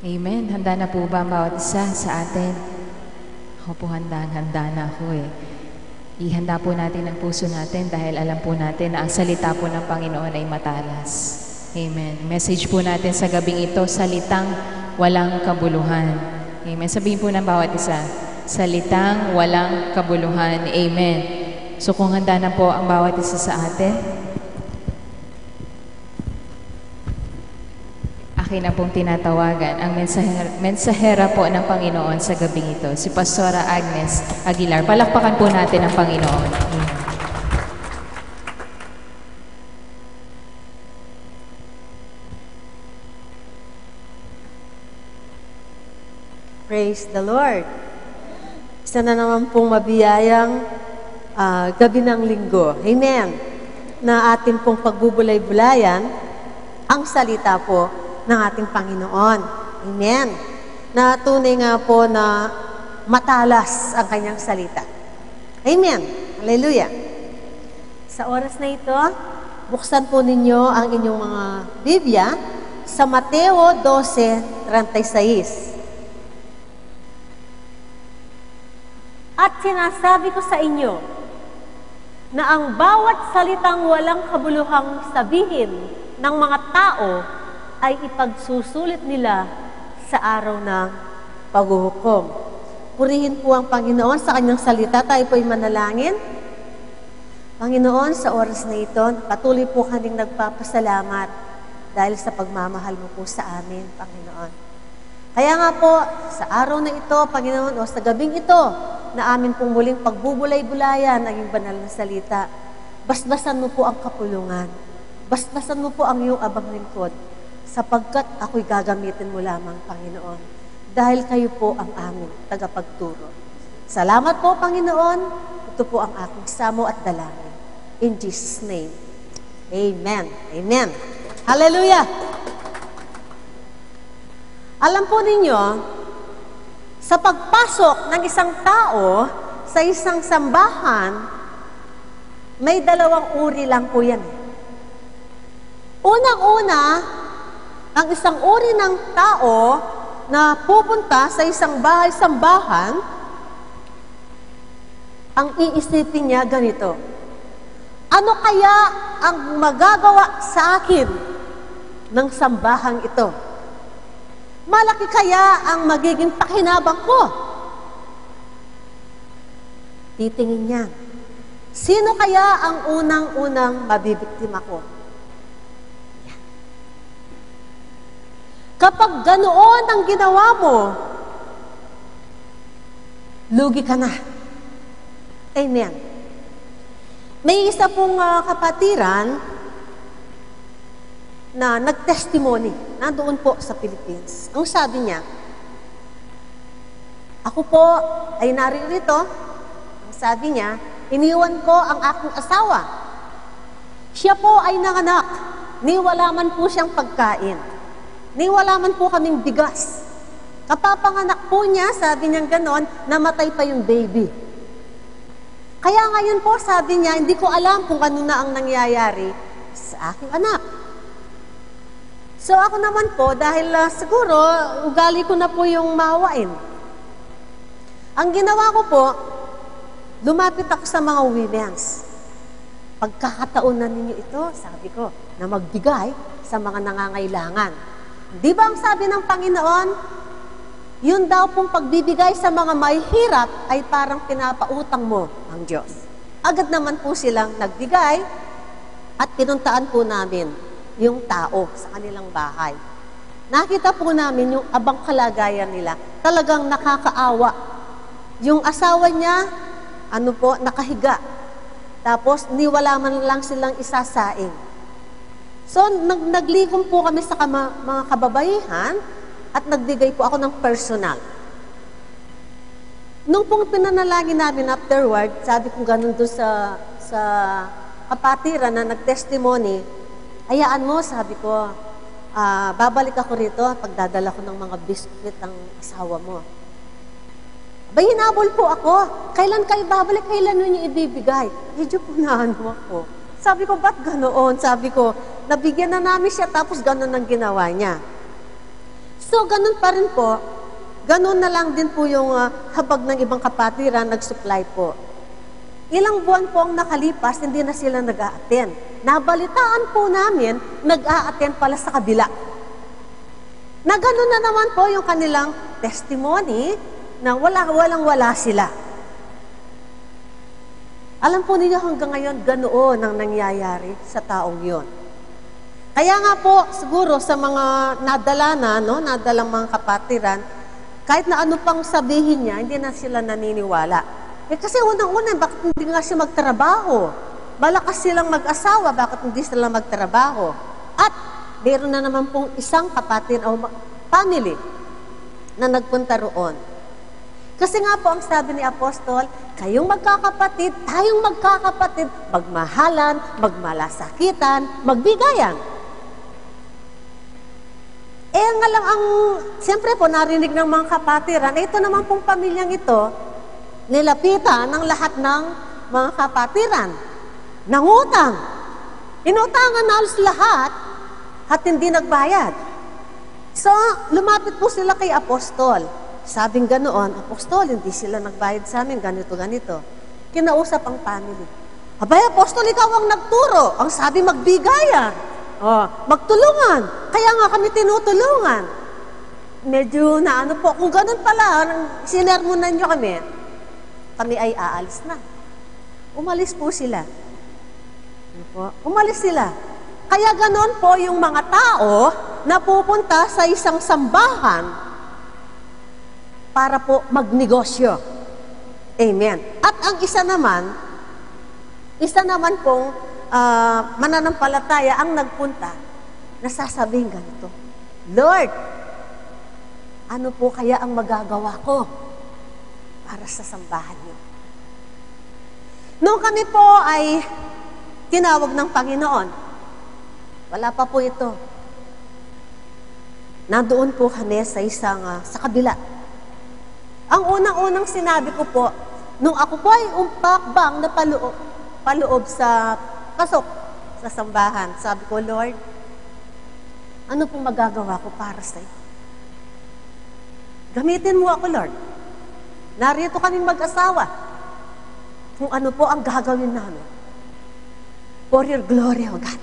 Amen. Handa na po ba ang bawat isa sa atin? Ako po handa na ako eh. Ihanda po natin ang puso natin dahil alam po natin na ang salita po ng Panginoon ay matalas. Amen. Message po natin sa gabing ito, salitang walang kabuluhan. Amen. Sabihin po ng bawat isa, salitang walang kabuluhan. Amen. So kung handa na po ang bawat isa sa atin, akin na pong tinatawagan ang mensahera po ng Panginoon sa gabing ito, si Pastora Agnes Aguilar. Palakpakan po natin ang Panginoon. Praise the Lord. Isa na naman pong mabiyayang gabi ng linggo. Amen. Na atin pong pagbubulay-bulayan ang salita po ng ating Panginoon. Amen. Na tunay nga po na matalas ang kanyang salita. Amen. Hallelujah. Sa oras na ito, buksan po ninyo ang inyong mga Biblia sa Mateo 12:36. At sinasabi ko sa inyo na ang bawat salitang walang kabuluhang sabihin ng mga tao ay ipagsusulit nila sa araw ng paghuhukom. Purihin po ang Panginoon sa kanyang salita. Tayo po ay manalangin. Panginoon, sa oras na ito, patuloy po kaming nagpapasalamat dahil sa pagmamahal mo po sa amin, Panginoon. Kaya nga po, sa araw na ito, Panginoon, o sa gabing ito, na amin pong muling pagbubulay-bulayan ang iyong banal na salita, basbasan mo po ang kapulungan. Basbasan mo po ang iyong abang lingkod, sapagkat ako'y gagamitin mo lamang, Panginoon, dahil kayo po ang aming tagapagturo. Salamat po, Panginoon. Ito po ang aking samo at dalangin. In Jesus' name, Amen. Amen. Hallelujah! Alam po ninyo, sa pagpasok ng isang tao sa isang sambahan, may dalawang uri lang po yan. Unang-una, ang isang uri ng tao na pupunta sa isang bahay-sambahan, ang iisipin niya ganito, ano kaya ang magagawa sa akin ng sambahang ito? Malaki kaya ang magiging pakinabang ko? Titingin niya, sino kaya ang unang-unang mabibiktima ko? Kapag ganoon ang ginawa mo, lugi ka na. Amen. May isa pong kapatiran na nag-testimony, nandoon po sa Philippines. Ang sabi niya, ako po ay naririto. Ang sabi niya, iniwan ko ang aking asawa. Siya po ay nanganak. Ni wala man po siyang pagkain. Ni wala man po kaming bigas. Kapapanganak po niya, sabi niya ganon, namatay pa yung baby. Kaya ngayon po, sabi niya, hindi ko alam kung ano na ang nangyayari sa aking anak. So ako naman po, dahil siguro, ugali ko na po yung mahawain. Ang ginawa ko po, lumapit ako sa mga women's. Pagkakataon na ninyo ito, sabi ko, na magbigay sa mga nangangailangan. Di ba ang sabi ng Panginoon, yun daw pong pagbibigay sa mga may hirap ay parang pinapautang mo ang Diyos. Agad naman po silang nagbigay at pinuntaan po namin yung tao sa kanilang bahay. Nakita po namin yung abang kalagayan nila. Talagang nakakaawa. Yung asawa niya, nakahiga. Tapos, wala man lang silang isasaing. So, nagligom po kami sa mga kababaihan at nagbigay po ako ng personal. Nung pong pinanalangin namin afterward, sabi ko ganun doon sa kapatiran na nag-testimony, hayaan mo, sabi ko, babalik ako rito pagdadala ko ng mga biskuit ng asawa mo. Abay, hinabol po ako. Kailan kayo babalik? Kailan nyo ibibigay? Medyo po ako. Sabi ko, ba't ganoon? Sabi ko, nabigyan na namin siya tapos ganoon ang ginawa niya. So, ganun pa rin po. Ganun na lang din po yung habag ng ibang kapatiran, nag-supply po. Ilang buwan po ang nakalipas, hindi na sila nag-a-attend. Nabalitaan po namin, nag-a-attend pala sa kabila. Na ganun na naman po yung kanilang testimony na walang-wala sila. Alam po ninyo hanggang ngayon, ganoon ang nangyayari sa taong yon. Kaya nga po, siguro sa mga nadala na, nadalang mga kapatiran, kahit na ano pang sabihin niya, hindi na sila naniniwala. Kasi unang-una, bakit hindi nga siya magtrabaho? Malakas silang mag-asawa, bakit hindi sila magtrabaho? At meron na naman pong isang kapatid o family na nagpunta roon. Kasi nga po ang sabi ni Apostol, kayong magkakapatid, tayong magkakapatid, magmahalan, magmalasakitan, magbigayan. Nga lang siyempre po narinig ng mga kapatiran, ito naman pong pamilyang ito, nilapitan ng lahat ng mga kapatiran. Nangutang. Inutangan na halos lahat at hindi nagbayad. So, lumapit po sila kay Apostol. Sabing ganoon, Apostol, hindi sila nagbayad sa amin, ganito. Kinausap ang family. Abay, Apostol, ikaw ang nagturo. Ang sabi, magbigayan. Magtulungan. Kaya nga kami tinutulungan. Medyo po, kung ganun pala, sinermonan nyo kami ay aalis na. Umalis po sila. Umalis sila. Kaya ganon po yung mga tao na pupunta sa isang sambahan para po magnegosyo. Amen. At ang isa naman pong mananampalataya ang nagpunta, nasasabihin ganito, Lord, ano po kaya ang magagawa ko para sa sambahan niyo? Noong kami po ay tinawag ng Panginoon, wala pa po ito. Nandoon po kami sa sa kabila. Ang unang-unang sinabi ko po, nung ako po ay umpakbang na paloob sa pasok sa sambahan, sabi ko, Lord, ano pong magagawa ko para sa iyo? Gamitin mo ako, Lord. Narito kaming mag-asawa. Kung ano po ang gagawin namin. For your glory, O God.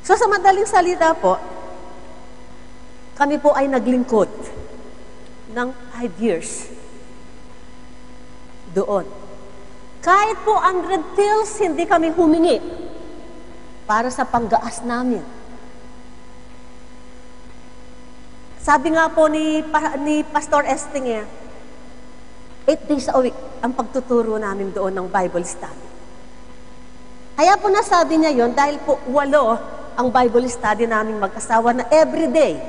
So sa madaling salita po, kami po ay naglingkod ng 5 years doon. Kahit po 100 pills, hindi kami humingi para sa panggaas namin. Sabi nga po ni Pastor Esting, 8 days a week ang pagtuturo namin doon ng Bible study. Kaya po nasabi niya yon dahil po 8 ang Bible study namin mag-asawa na everyday.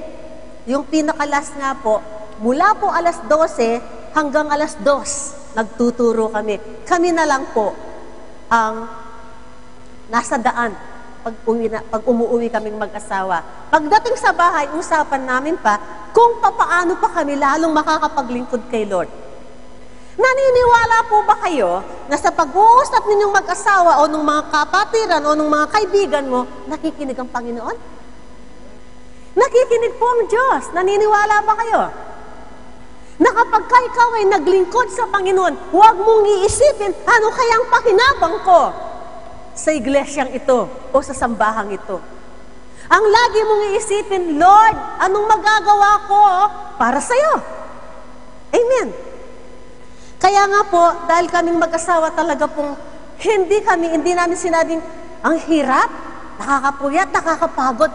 Yung pinakalas nga po, mula po alas 12 hanggang alas 2, nagtuturo kami. Kami na lang po ang nasa daan pag umuwi kaming mag-asawa. Pagdating sa bahay, usapan namin pa kung papaano pa kami lalong makakapaglingkod kay Lord. Naniniwala po ba kayo na sa pag-uusap ninyong mag-asawa o ng mga kapatiran o ng mga kaibigan mo, nakikinig ang Panginoon? Nakikinig po ang Diyos. Naniniwala ba kayo? Na kapag ikaw ay naglingkod sa Panginoon, huwag mong iisipin, ano kayang pakinabang ko sa iglesyang ito o sa sambahang ito. Ang lagi mong iisipin, Lord, anong magagawa ko para sa'yo? Amen. Kaya nga po, dahil kaming mag-asawa talaga pong hindi namin sinabing ang hirap, nakakapuyat, nakakapagod.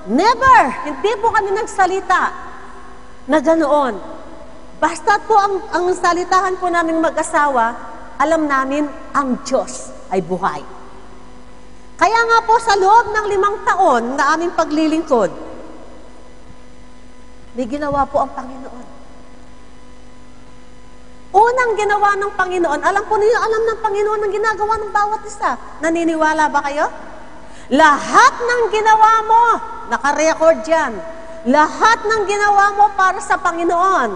Never! Hindi po kami nagsalita na ganoon. Basta po ang salitahan po naming mag-asawa, alam namin ang Diyos ay buhay. Kaya nga po sa loob ng 5 taon na aming paglilingkod, may ginawa po ang Panginoon. Unang ginawa ng Panginoon, alam ng Panginoon ang ginagawa ng bawat isa. Naniniwala ba kayo? Lahat ng ginawa mo, naka-record yan. Lahat ng ginawa mo para sa Panginoon,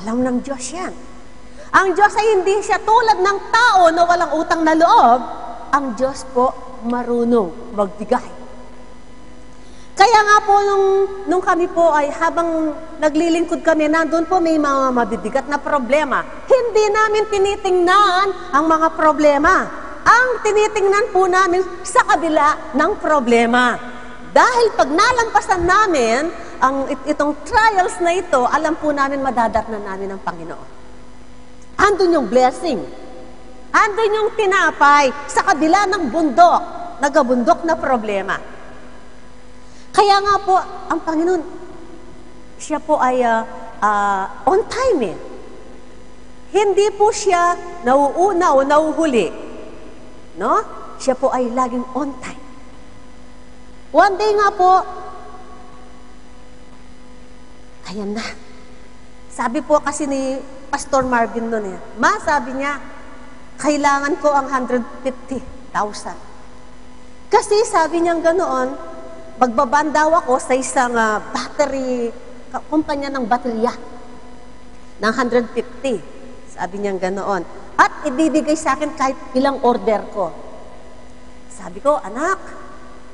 alam ng Diyos yan. Ang Diyos ay hindi siya tulad ng tao na walang utang na loob. Ang Diyos po marunong magbigay. Kaya nga po, nung kami po ay habang naglilingkod kami, nandun po may mga mabibigat na problema. Hindi namin tinitingnan ang mga problema. Ang tinitingnan po namin sa kabila ng problema. Dahil pag nalampasan namin itong trials na ito, alam po namin madadatnan namin ang Panginoon. Andun yung blessing. Andun yung tinapay sa kabila ng bundok, nagabundok na problema. Kaya nga po, ang Panginoon, siya po ay on time eh. Hindi po siya nauuna o nauhuli. No? Siya po ay laging on time. One day nga po, ayan na. Sabi po kasi ni Pastor Marvin noon eh, sabi niya, kailangan ko ang 150,000. Kasi sabi niya ganoon, magbabandaw ako sa isang battery, kumpanya ng baterya, ng 150. Sabi niya ganoon. At ibibigay sa akin kahit ilang order ko. Sabi ko, anak,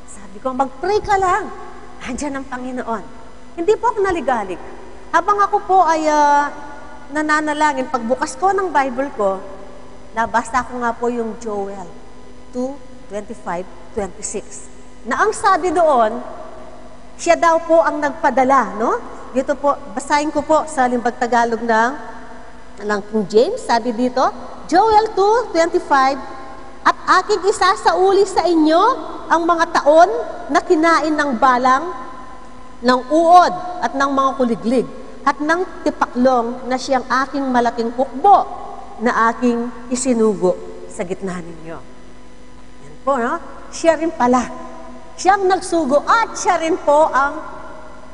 sabi ko, mag-pray ka lang. Andiyan ang Panginoon. Hindi po ako naligalig. Habang ako po ay nananalangin, pagbukas ko ng Bible ko, nabasa ko nga po yung Joel 2:25-26. Na ang sabi doon, siya daw po ang nagpadala, no? Dito po, basahin ko po sa Limbag Tagalog ng King James, sabi dito, Joel 2:25, at aking isasauli sa inyo ang mga taon na kinain ng balang, ng uod at ng mga kuliglig, at ng tipaklong na siyang aking malaking hukbo na aking isinugo sa gitna ninyo. Yan po, no? Siya rin pala. Siyang nagsugo at siya rin po ang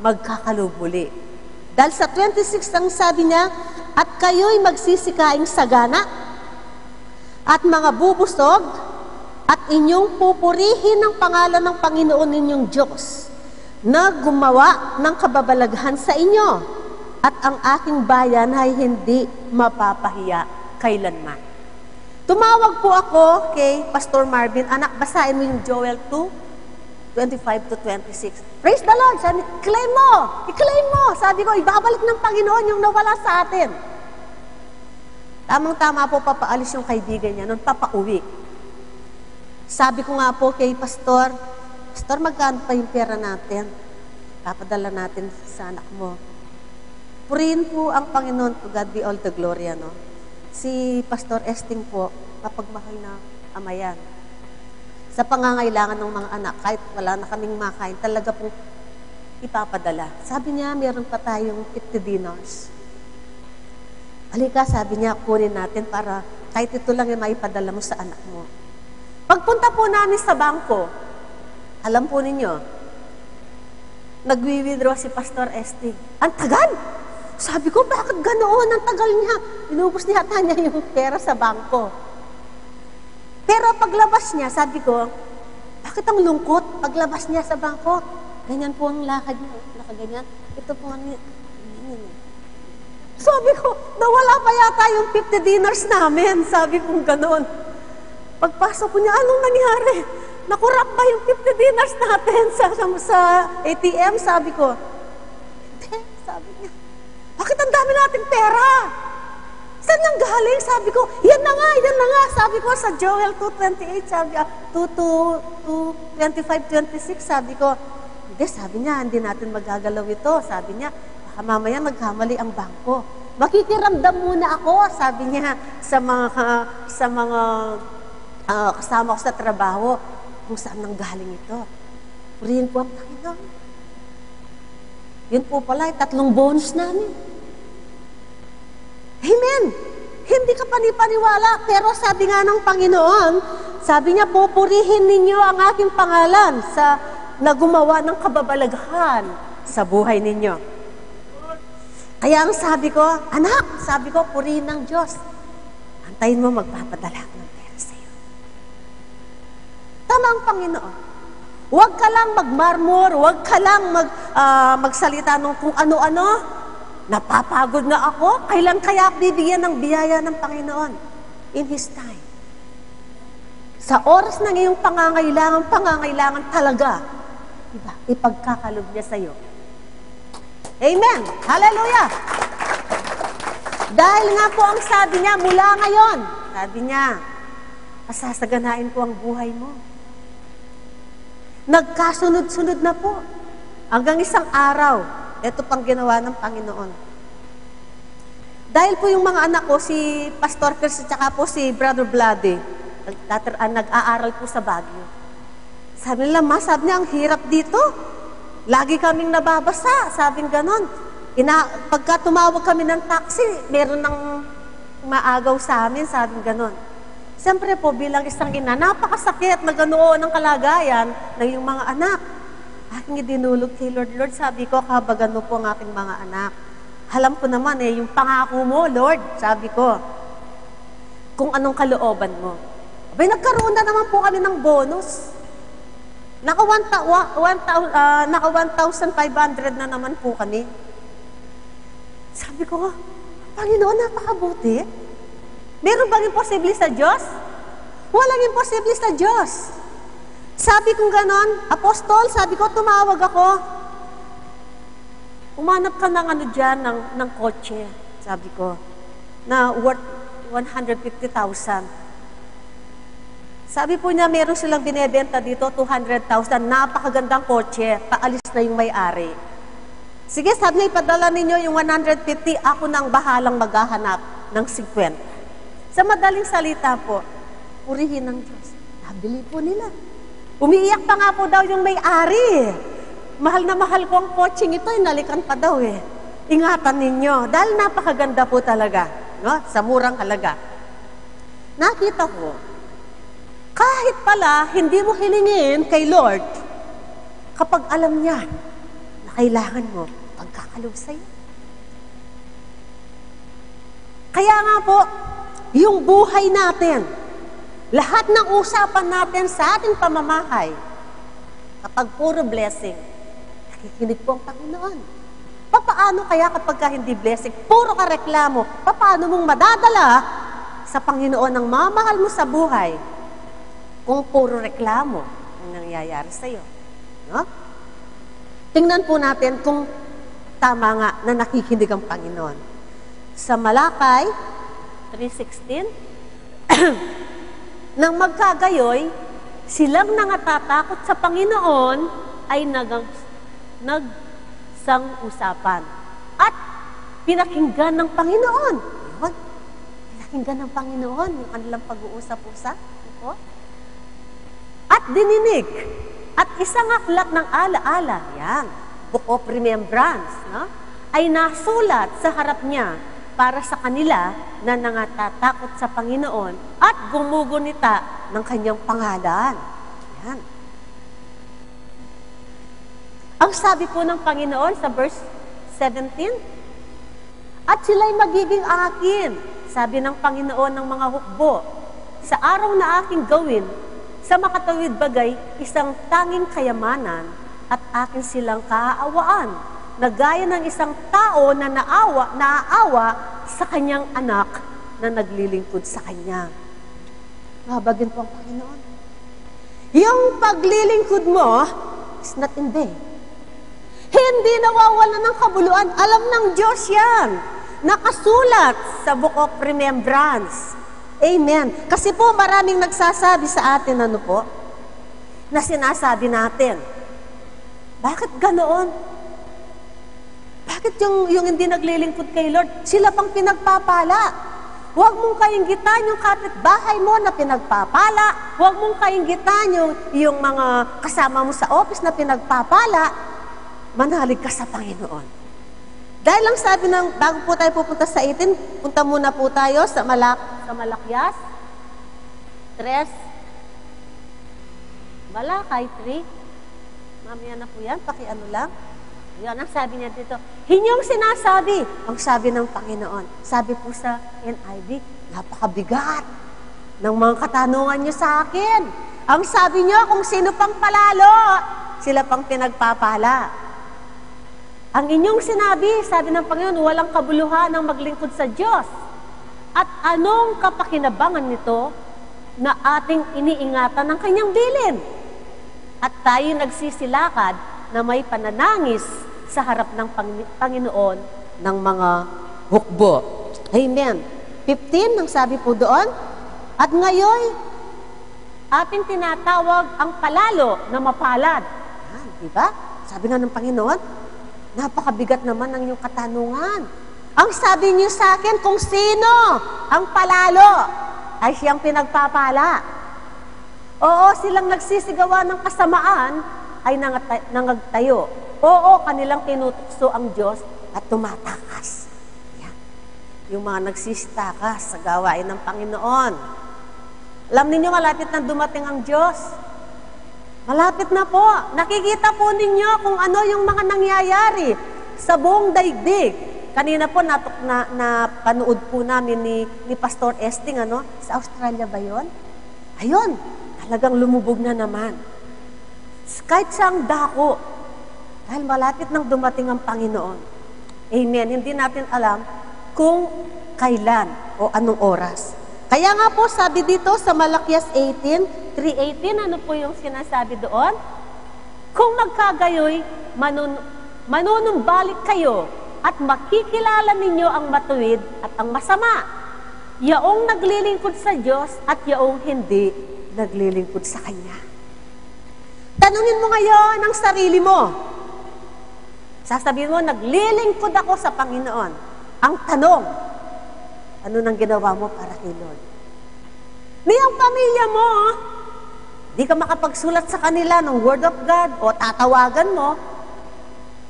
magkakalubuli. Dahil sa 26 ang sabi niya, at kayo'y magsisikaing sagana at mga bubusog at inyong pupurihin ang pangalan ng Panginoon ninyong Diyos na gumawa ng kababalaghan sa inyo at ang aking bayan ay hindi mapapahiya kailanman. Tumawag po ako kay Pastor Marvin, anak, basahin mo yung Joel 2:25-26. Praise the Lord! Sabi, i-claim mo! I-claim mo! Sabi ko, ibabalik ng Panginoon yung nawala sa atin. Tamang-tama po, papaalis yung kaibigan niya, nun papauwi. Sabi ko nga po kay Pastor, Pastor, magkano pa yung pera natin? Papadala natin sa anak mo. Purihin po ang Panginoon, to God be all the glory, no? Si Pastor Esting po, mapagmahal na ama yan. Sa pangangailangan ng mga anak, kahit wala na kaming makain, talaga pong ipapadala. Sabi niya, meron pa tayong 50 dinars. Halika, sabi niya, kunin natin para kahit ito lang yung maipadala mo sa anak mo. Pagpunta po namin sa bangko, alam po ninyo, nagwi-withdraw si Pastor Esting. Ang tagal! Sabi ko, bakit ganoon? Ang tagal niya. Inubos niya yung pera sa bangko. Pero paglabas niya, sabi ko, bakit ang lungkot? Paglabas niya sa bangko, ganyan po ang lakad niya. Nakaganyan. Ito po ang sabi ko, nawala pa yata yung 50 dinars namin. Sabi ko ganoon. Pagpasok ko niya, anong nangyari? Nakurap ba yung 50 dinars natin sa ATM? Sabi ko, hindi. Sabi niya, bakit ang dami nating pera? Saan nang galing? Sabi ko, yan na nga. Sabi ko sa Joel 2:28, sabi 2:25-26, sabi ko, hindi, sabi niya, hindi natin magagalaw ito. Sabi niya, baka mamaya magkamali ang bangko. Makikiramdam muna ako, sabi niya, sa mga kasama ko sa trabaho, kung saan nang galing ito. Purihin po ang Panginoon. Yun po pala, 3 bonus namin. Amen! Hindi ka panipaniwala, pero sabi nga ng Panginoon, sabi niya, pupurihin ninyo ang aking pangalan na gumawa ng kababalaghan sa buhay ninyo. Kaya ang sabi ko, anak, sabi ko, purihin ng Diyos. Antayin mo magpapadala ng pera sa iyo. Tama ang Panginoon. Huwag ka lang magmarmor, huwag ka lang magsalita ng kung ano-ano. Napapagod na ako, kailan kaya bibigyan ng biyaya ng Panginoon? In His time. Sa oras ng iyong pangangailangan talaga ipagkakalob niya sa'yo. Amen! Hallelujah! Dahil nga po ang sabi niya, mula ngayon, sabi niya, pasasaganain ko ang buhay mo. Nagkasunod-sunod na po. Hanggang isang araw, ito pang ginawa ng Panginoon. Dahil po yung mga anak ko, si Pastor Chris at saka po si Brother Vlade, nag-aaral po sa Baguio. Sabi nila, Ma, sabi niya, ang hirap dito. Lagi kaming nababasa, sabing ganon. Pagka tumawag kami ng taxi, meron ng maagaw sa amin, sabing ganon. Siyempre po, bilang isang ina, napakasakit na ganoon ang kalagayan ng iyong mga anak. Aking idinulog kay Lord, Lord, sabi ko, kabagan mo po ang aking mga anak. Alam ko naman yung pangako mo, Lord, sabi ko, kung anong kalooban mo. Abay, nagkaroon na naman po kami ng bonus. Naka 1,500 na naman po kami. Sabi ko, Panginoon, napakabuti. Meron bang imposible sa Diyos? Walang imposible sa Diyos. Sabi kong ganon, Apostol, sabi ko, tumawag ako. Umanap ka ng ng kotse, sabi ko, na worth 150,000. Sabi po niya, meron silang binebenta dito, 200,000, napakagandang kotse, paalis na yung may-ari. Sige, sabi niya, ipadala ninyo yung 150, ako nang bahalang maghahanap ng 50. Sa madaling salita po, purihin ng Diyos. Nabili po nila. Umiiyak pa nga po daw yung may-ari. Mahal na mahal ko ang coaching ito, inalikan pa daw eh. Ingatan ninyo, dahil napakaganda po talaga, no? Sa murang halaga. Nakita ko, kahit pala hindi mo hilingin kay Lord, kapag alam niya na kailangan mo, pagkakalob sa'yo. Kaya nga po, yung buhay natin, lahat ng usapan natin sa ating pamamahay, kapag puro blessing, nakikinig po ang Panginoon. Paano kaya kapag hindi blessing, puro ka reklamo, paano mong madadala sa Panginoon ang mamahal mo sa buhay kung puro reklamo ang nangyayari sa iyo? No? Tingnan po natin kung tama nga na nakikinig ang Panginoon. Sa Malakay 3:16, nang magkagayoy, silang nangatatakot sa Panginoon ay nagsang-usapan at pinakinggan ng Panginoon. Yun, pinakinggan ng Panginoon yung kanilang pag-uusap-usap. Ito. At dininig at isang aklat ng alaala, yan, Book of Remembrance, no? Ay nasulat sa harap niya para sa kanila na nangatatakot sa Panginoon at gumugunita ng kanyang pangalan. Yan. Ang sabi po ng Panginoon sa verse 17, at sila'y magiging akin, sabi ng Panginoon ng mga hukbo, sa araw na aking gawin, sa makatawid bagay, isang tanging kayamanan at akin silang kaaawaan, na gaya ng isang tao na naaawa sa kanyang anak na naglilingkod sa kanya. Mabagin po ang Panginoon. Yung paglilingkod mo is not in vain. Hindi nawawala ng kabuluhan. Alam ng Diyos yan. Nakasulat sa Book of Remembrance. Amen. Kasi po maraming nagsasabi sa atin, ano po, na sinasabi natin, bakit ganoon? Bakit yung hindi naglilingkod kay Lord, sila pang pinagpapala? Huwag mong kainggitan yung kapitbahay mo na pinagpapala. Huwag mong kainggitan yung mga kasama mo sa office na pinagpapala. Manalig ka sa Panginoon. Dahil lang sabi ng, bago po tayo pupunta sa 18, punta muna po tayo sa Malakyas 3. Malakay 3. Mamaya na po yan, pakiano lang. Yan ang sabi niya dito. Hinyong sinasabi, ang sabi ng Panginoon. Sabi po sa NIV, napakabigat ng mga katanungan niyo sa akin. Ang sabi niyo, kung sino pang palalo, sila pang pinagpapala. Ang inyong sinabi, sabi ng Panginoon, walang kabuluhan ng maglingkod sa Diyos. At anong kapakinabangan nito na ating iniingatan ng kanyang bilin? at tayo nagsisilakad na may pananangis sa harap ng Panginoon ng mga hukbo. Amen. 15, ang sabi po doon, at ngayon, ating tinatawag ang palalo na mapalad. Diba? Sabi nga ng Panginoon, napakabigat naman ng iyong katanungan. Ang sabi niyo sa akin, kung sino ang palalo, ay siyang pinagpapala. Oo, silang nagsisigawa ng kasamaan, ay nangagtayo. Oo, kanilang tinutukso ang Diyos at tumatakas. Yan. Yung mga nagsisitakas sa gawain ng Panginoon. Alam ninyo, malapit na dumating ang Diyos. Malapit na po. Nakikita po ninyo kung ano yung mga nangyayari sa buong daigdig. Kanina po napanood po namin ni Pastor Esting, sa Australia ba yun? Ayun, talagang lumubog na naman. Kahit siyang dako, dahil malapit nang dumating ang Panginoon. Amen. Hindi natin alam kung kailan o anong oras. Kaya nga po, sabi dito sa Malakias 3:18, ano po yung sinasabi doon? Kung magkagayoy, manunumbalik kayo at makikilala ninyo ang matuwid at ang masama. Yaong naglilingkod sa Diyos at yaong hindi naglilingkod sa Kanya. Tanungin mo ngayon ang sarili mo. Sasabihin mo, naglilingkod ako sa Panginoon. Ang tanong, ano nang ginawa mo para kay Lord? Ang pamilya mo, di ka makapagsulat sa kanila ng Word of God o tatawagan mo,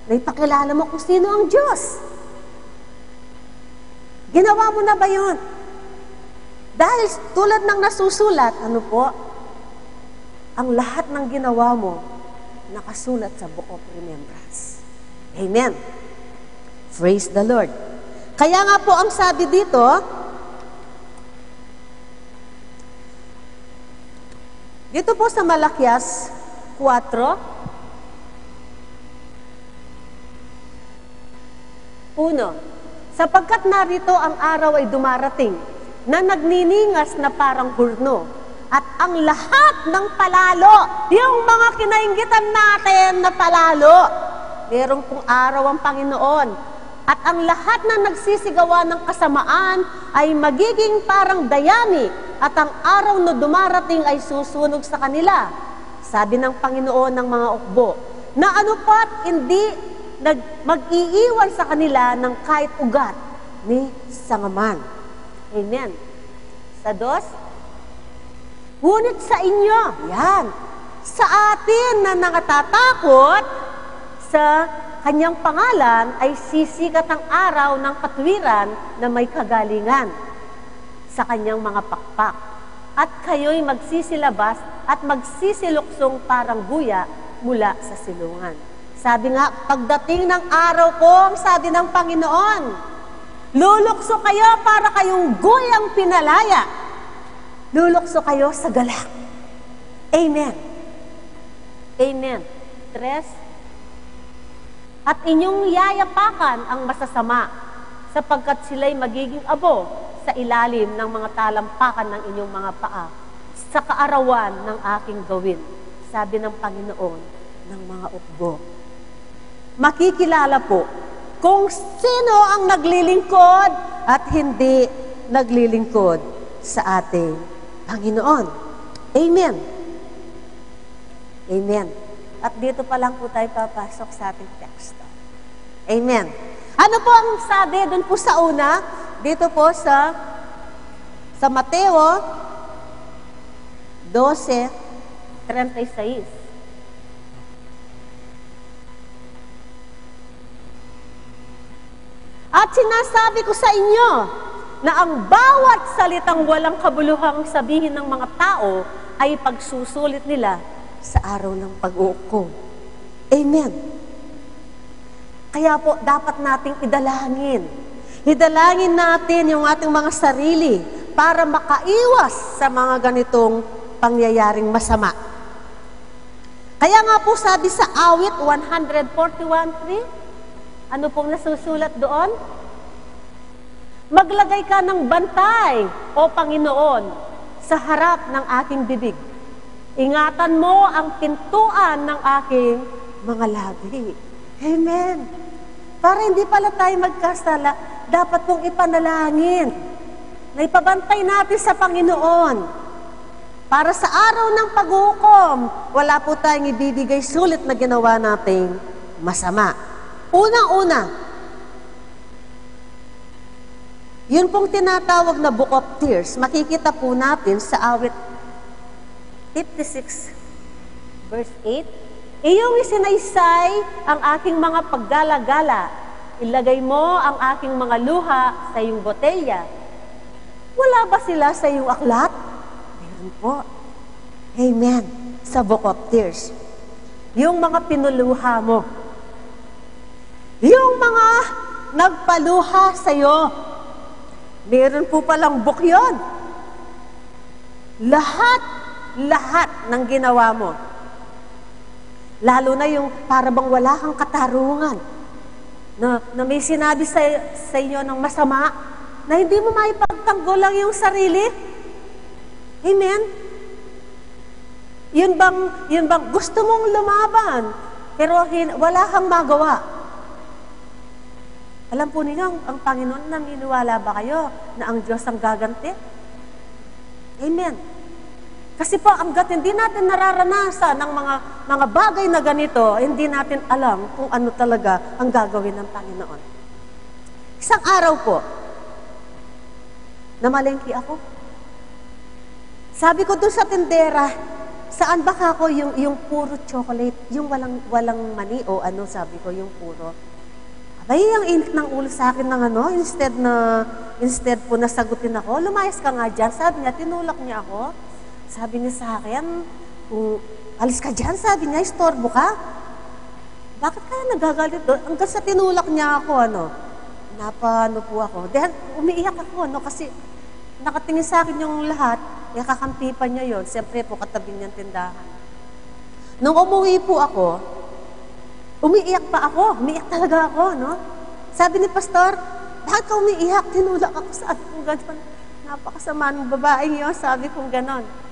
na ipakilala mo kung sino ang Diyos. Ginawa mo na ba yun? Dahil tulad ng nasusulat, ano po? Ang lahat ng ginawa mo, nakasulat sa Book of Remembrance. Amen. Praise the Lord. Kaya nga po ang sabi dito, dito po sa Malakias 4, 1, sapagkat narito ang araw ay dumarating na nagniningas na parang hurno at ang lahat ng palalo, yung mga kinainggitan natin na palalo, merong pong araw ang Panginoon. At ang lahat na nagsisigawa ng kasamaan ay magiging parang dayami at ang araw na dumarating ay susunog sa kanila. Sabi ng Panginoon ng mga ukbo, na ano pat hindi mag-iiwan sa kanila ng kahit ugat ni sangaman. Amen. Sa 2, ngunit sa inyo, yan, sa atin na nakatatakot sa Kanyang pangalan ay sisikat ang araw ng katwiran na may kagalingan sa Kanyang mga pakpak. At kayo'y magsisilabas at magsisiluksong parang guya mula sa silungan. Sabi nga, pagdating ng araw ko, sabi ng Panginoon, lulukso kayo para kayong guyang pinalaya. Lulukso kayo sa galak. Amen. Amen. 3, at inyong yayapakan ang masasama, sapagkat sila'y magiging abo sa ilalim ng mga talampakan ng inyong mga paa, sa kaarawan ng aking gawin, sabi ng Panginoon ng mga ukbo. Makikilala po kung sino ang naglilingkod at hindi naglilingkod sa ating Panginoon. Amen. Amen. At dito pa lang po tayo papasok sa ating teksto. Amen. Ano po ang sabi doon po sa una? Dito po sa Mateo 12:36. At sinasabi ko sa inyo na ang bawat salitang walang kabuluhang sabihin ng mga tao ay pagsusulit nila sa araw ng pag-uukom. Amen. Kaya po, dapat nating idalangin. Idalangin natin yung ating mga sarili para makaiwas sa mga ganitong pangyayaring masama. Kaya nga po sabi sa awit 141:3, ano pong nasusulat doon? Maglagay ka ng bantay, o Panginoon, sa harap ng aking bibig. Ingatan mo ang pintuan ng aking mga labi. Amen. Para hindi pala tayo magkasala, dapat pong ipanalangin na ipabantay natin sa Panginoon. Para sa araw ng paghukom, wala po tayong ibibigay sulit na ginawa nating masama. Unang-una, yun pong tinatawag na Book of Tears, makikita po natin sa awit 56, verse 8. Iyong isinaysay ang aking mga paggala-gala. Ilagay mo ang aking mga luha sa iyong botelya. Wala ba sila sa iyong aklat? Meron po. Amen. Sa Book of Tears. Yung mga pinuluha mo. Yung mga nagpaluha sa iyo. Meron po palang book yun. Lahat ng ginawa mo. Lalo na yung para bang wala kang katarungan. Na may sinabi sa inyo ng masama, na hindi mo maipagtanggol lang yung sarili. Amen? Yun bang gusto mong lumaban, pero wala kang magawa. Alam po ninyo, ang Panginoon, naniniwala ba kayo na ang Diyos ang gaganti? Amen. Kasi po, hanggat hindi natin nararanasan ng mga bagay na ganito, hindi natin alam kung ano talaga ang gagawin ng Panginoon. Isang araw po, namalengke ako. Sabi ko doon sa tindera, saan ba ako yung puro chocolate, yung walang mani o ano, sabi ko, yung puro. Abay, ang init ng ulo sa akin ng ano, instead po nasagutin ako, lumayas ka nga dyan, sabi niya, tinulak niya ako. Sabi niya sa akin, alis ka dyan, sabi niya, istorbo ka. Bakit kaya nagagalit doon? Hanggang sa tinulak niya ako, napano po ako. Dahil umiiyak ako, kasi nakatingin sa akin yung lahat, kakampipan niya yon. Siyempre po, katabi niyang tindahan. Nung umuwi po ako, umiiyak pa ako. Umiiyak talaga ako, Sabi ni Pastor, bakit ka umiiyak? Tinulak ako, sabi kong gano'n. Napakasama ng babaeng yun, sabi kong gano'n.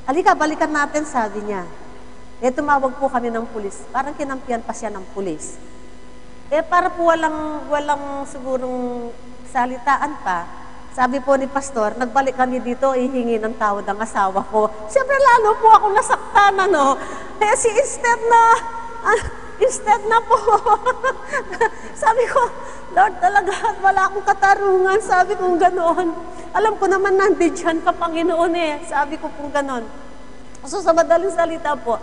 Halika, balikan natin, sabi niya. Tumawag po kami ng pulis. Parang kinampihan pa siya ng pulis. Para po walang sigurong salitaan pa, sabi po ni Pastor, nagbalik kami dito, ihingi ng tawad ang asawa ko. Siyempre, lalo po ako nasaktan, Kasi instead na po, sabi ko, Lord, talaga, wala akong katarungan, sabi kong ganoon. Alam ko naman nandiyan ka, Panginoon sabi ko pong ganoon. So sa madaling salita po,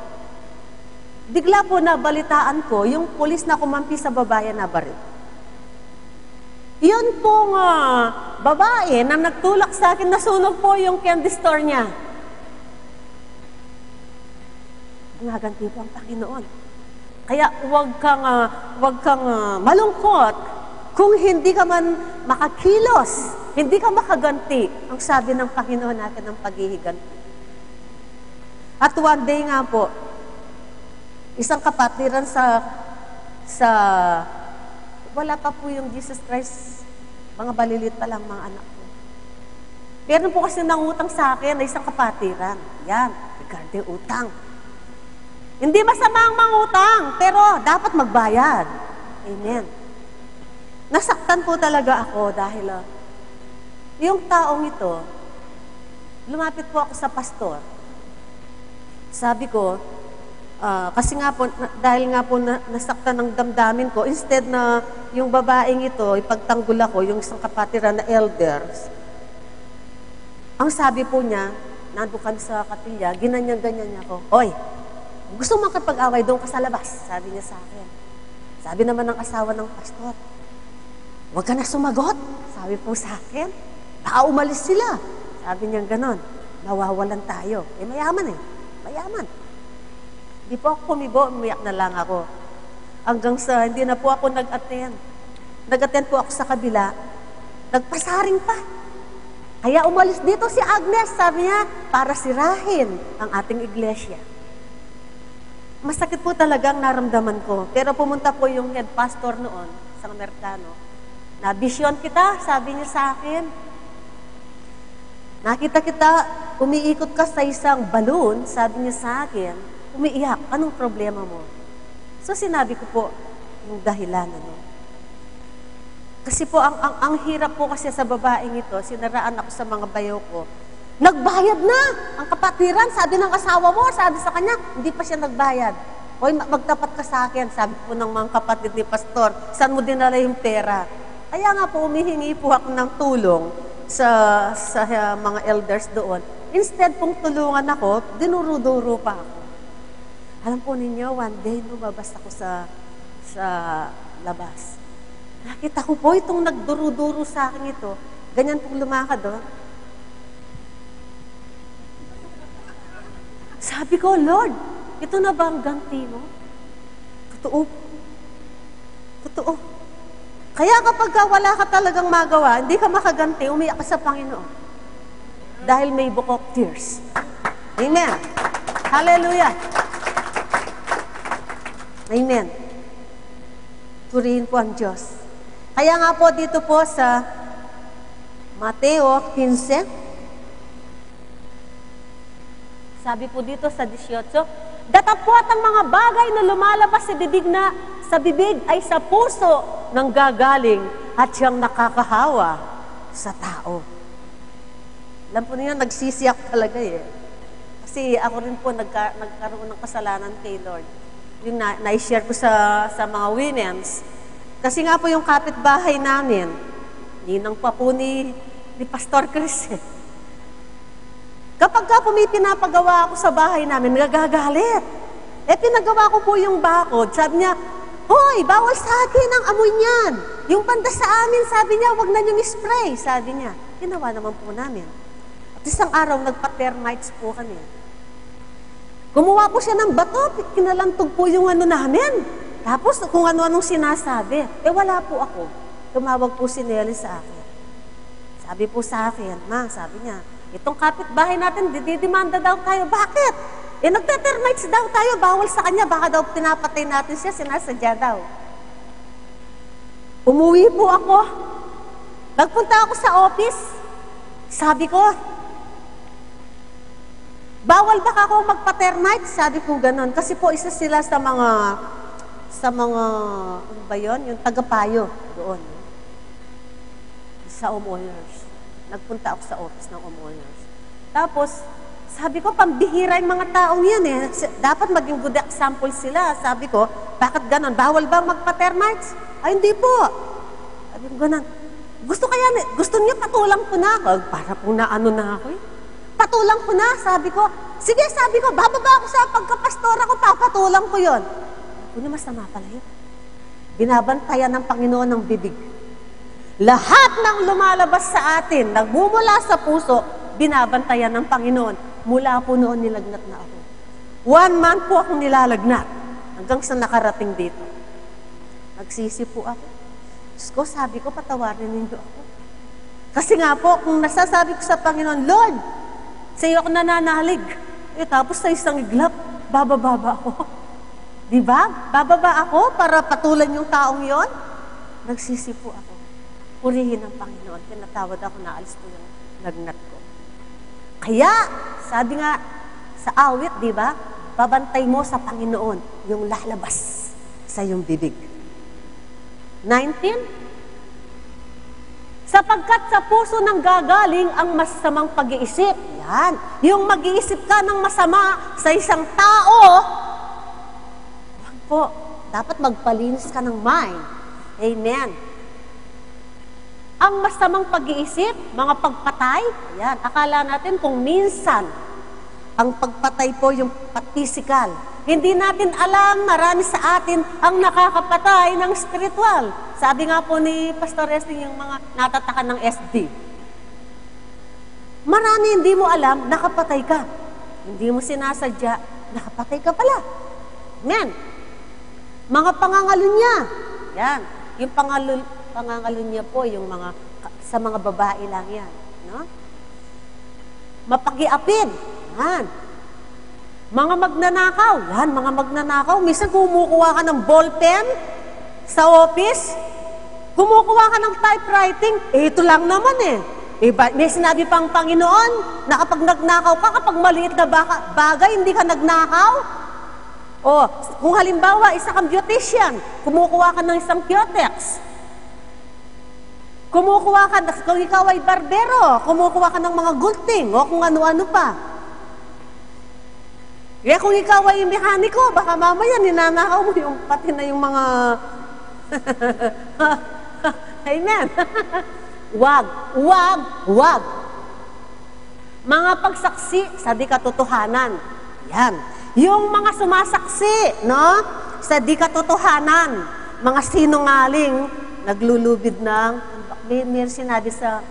bigla po nabalitaan ko, yung pulis na kumampi sa babae na baril. Yun pong babae na nagtulak sa akin, nasunog po yung candy store niya. Naganti po ang Panginoon. Kaya huwag kang malungkot kung hindi ka man makakilos, hindi ka makaganti, ang sabi ng Panginoon natin ng paghihiganti. At one day nga po, isang kapatiran sa wala pa po yung Jesus Christ, mga balilit pa lang mga anak ko. Meron po kasi nangutang sa akin na isang kapatiran. Yan, regarding utang. Hindi masama ang mangutang, pero dapat magbayad. Amen. Nasaktan po talaga ako dahil yung taong ito, lumapit po ako sa pastor. Sabi ko, kasi nga po, dahil nga po nasaktan ng damdamin ko, instead na yung babaeng ito, ipagtanggol ako, yung isang kapatiran na elders, ang sabi po niya, nandun kami sa kapilya, ganyan niya ako, "Oy, gusto mo makapag-away doon ka sa labas," sabi niya sa akin. Sabi naman ng asawa ng pastor, "Huwag ka na sumagot," sabi po sa akin. "Baka umalis sila." Sabi niya ganon, "Mawawalan tayo." Mayaman mayaman. Di po ako kumibo, umiyak na lang ako. Hanggang sa hindi na po ako nag-attend. Nag-attend po ako sa kabila. Nagpasaring pa. Kaya umalis dito si Agnes, sabi niya, para sirahin ang ating iglesia. Masakit po talaga ang naramdaman ko. Pero pumunta po yung head pastor noon sa Amerikano. "Nabisyon kita," sabi niya sa akin. "Nakita kita umiikot ka sa isang balloon, sabi niya sa akin, umiiyak, anong problema mo? So sinabi ko po, yung dahilan, Kasi po, ang hirap po kasi sa babaeng ito, sinaraan ako sa mga bayaw ko, nagbayad na ang kapatiran, sabi ng asawa mo, sabi sa kanya, hindi pa siya nagbayad. Hoy, magtapat ka sa akin, sabi po ng mga kapatid ni Pastor, saan mo dinala yung pera? Kaya nga po, humihingi po ako ng tulong sa mga elders doon. Instead pong tulungan ako, dinuro-duro pa ako. Alam po ninyo, one day, lumabas ako sa labas. Nakita ko po itong nagduro-duro sa akin ito. Ganyan pong lumakad, Sabi ko, Lord, ito na ba ang ganti mo? Totoo. Totoo. Kaya kapag wala ka talagang magawa, hindi ka makaganti, umiyak ka sa Panginoon. Dahil may book of tears. Amen. Hallelujah. Amen. Purihin po ang Diyos. Kaya nga po dito po sa Mateo 15, sabi po dito sa 18, datapwat ang mga bagay na lumalabas sa bibig ay sa puso ng gagaling at siyang nakakahawa sa tao. Alam po niyo, nagsisiyak talaga Kasi ako rin po nagkaroon ng kasalanan kay Lord. Yung na-share ko sa mga women's. Kasi nga po yung kapitbahay namin, ninang pa po ni Pastor Chris. Kapag ka po may pinapagawa ako sa bahay namin, nagagalit. Pinagawa ko po yung bakod. Sabi niya, hoy, bawal sa akin ang amoy niyan. Yung banda sa amin, sabi niya, wag na niyo spray, sabi niya. Ginawa naman po namin. At isang araw, nagpa-termites po kami. Gumawa po siya ng bato, kinalantog po yung namin. Tapos kung ano-anong sinasabi. Wala po ako. Tumawag po si Nelly sa akin. Sabi po sa akin, Ma, sabi niya, itong kapitbahay natin, didimanda daw tayo. Bakit? Nagte-termites daw tayo, bawal sa kanya, baka daw pinapatay natin siya, sinasadya daw. Umuwi po ako. Nagpunta ako sa office. Sabi ko, bawal ba ako magpa-termite? Sabi ko ganon. Kasi po isa sila sa mga, ano ba yun? Yung tagapayo doon. Sa homeowners. Nagpunta ako sa office ng homeowners. Tapos, sabi ko, pambihira yung mga taong yan Dapat maging good example sila. Sabi ko, bakit ganon? Bawal ba magpa-termites? Ay, hindi po. Sabi ko ganon. Gusto niya patulang ko na ako. Para po na ako Patulang ko na, sabi ko. Sige, sabi ko, bababa ako sa pagkapastora ko, papatulang ko yon. Ano masama pala yun? Binabantayan ng Panginoon ng bibig. Lahat ng lumalabas sa atin, nagmumula sa puso, binabantayan ng Panginoon. Mula po noon nilagnat na ako. 1 month po akong nilalagnat hanggang sa nakarating dito. Nagsisi po ako. Diyos ko, sabi ko, patawarin ninyo ako. Kasi nga po, kung nasasabi ko sa Panginoon, Lord, sa iyo ako nananalig. Tapos sa isang iglap, bababa ako. Diba? Bababa ako para patulan yung taong yon. Nagsisi po ako. Purihin ang Panginoon. Pinatawad ako, naalis ko yung lagnat ko. Kaya, sabi nga sa awit, diba? Babantay mo sa Panginoon yung lalabas sa iyong bibig. 19. Sapagkat sa puso ng gagaling ang masamang pag-iisip. Yan. Yung mag-iisip ka ng masama sa isang tao, wag po, dapat magpalinis ka ng mind. Amen. Ang masamang pag-iisip, mga pagpatay, yan, akala natin kung minsan, ang pagpatay po yung physical. Hindi natin alam, marami sa atin ang nakakapatay ng spiritual. Sabi nga po ni Pastor Wrestling, yung mga natatakan ng SD. Marami hindi mo alam, nakapatay ka. Hindi mo sinasadya, nakapatay ka pala. Amen. Mga pangangalunya. Yan. Yung pangangalunya po, yung mga, sa mga babae lang yan. No? Mapagiapin. Yan. Mga magnanakaw. Yan, mga magnanakaw. Minsan kumukuha ka ng ballpen sa office. Kumukuha ka ng typewriting. Ito lang naman Iba, may sinabi pang Panginoon na kapag nagnakaw ka, kapag maliit na bagay, hindi ka nagnakaw. O, kung halimbawa, isa kang beautician, kumukuha ka ng isang cutex. Kumukuha ka, kung ikaw ay barbero, kumukuha ka ng mga gulting, o kung ano-ano pa. Kaya kung ikaw ay mekaniko, baka mamaya ninanakaw mo yung pati na yung mga... Amen. Wag. Mga pagsaksi sa di katotohanan. Yan. Yung mga sumasaksi, no? Sa di katotohanan. Mga sinungaling, naglulubid ng, may sinabi sa,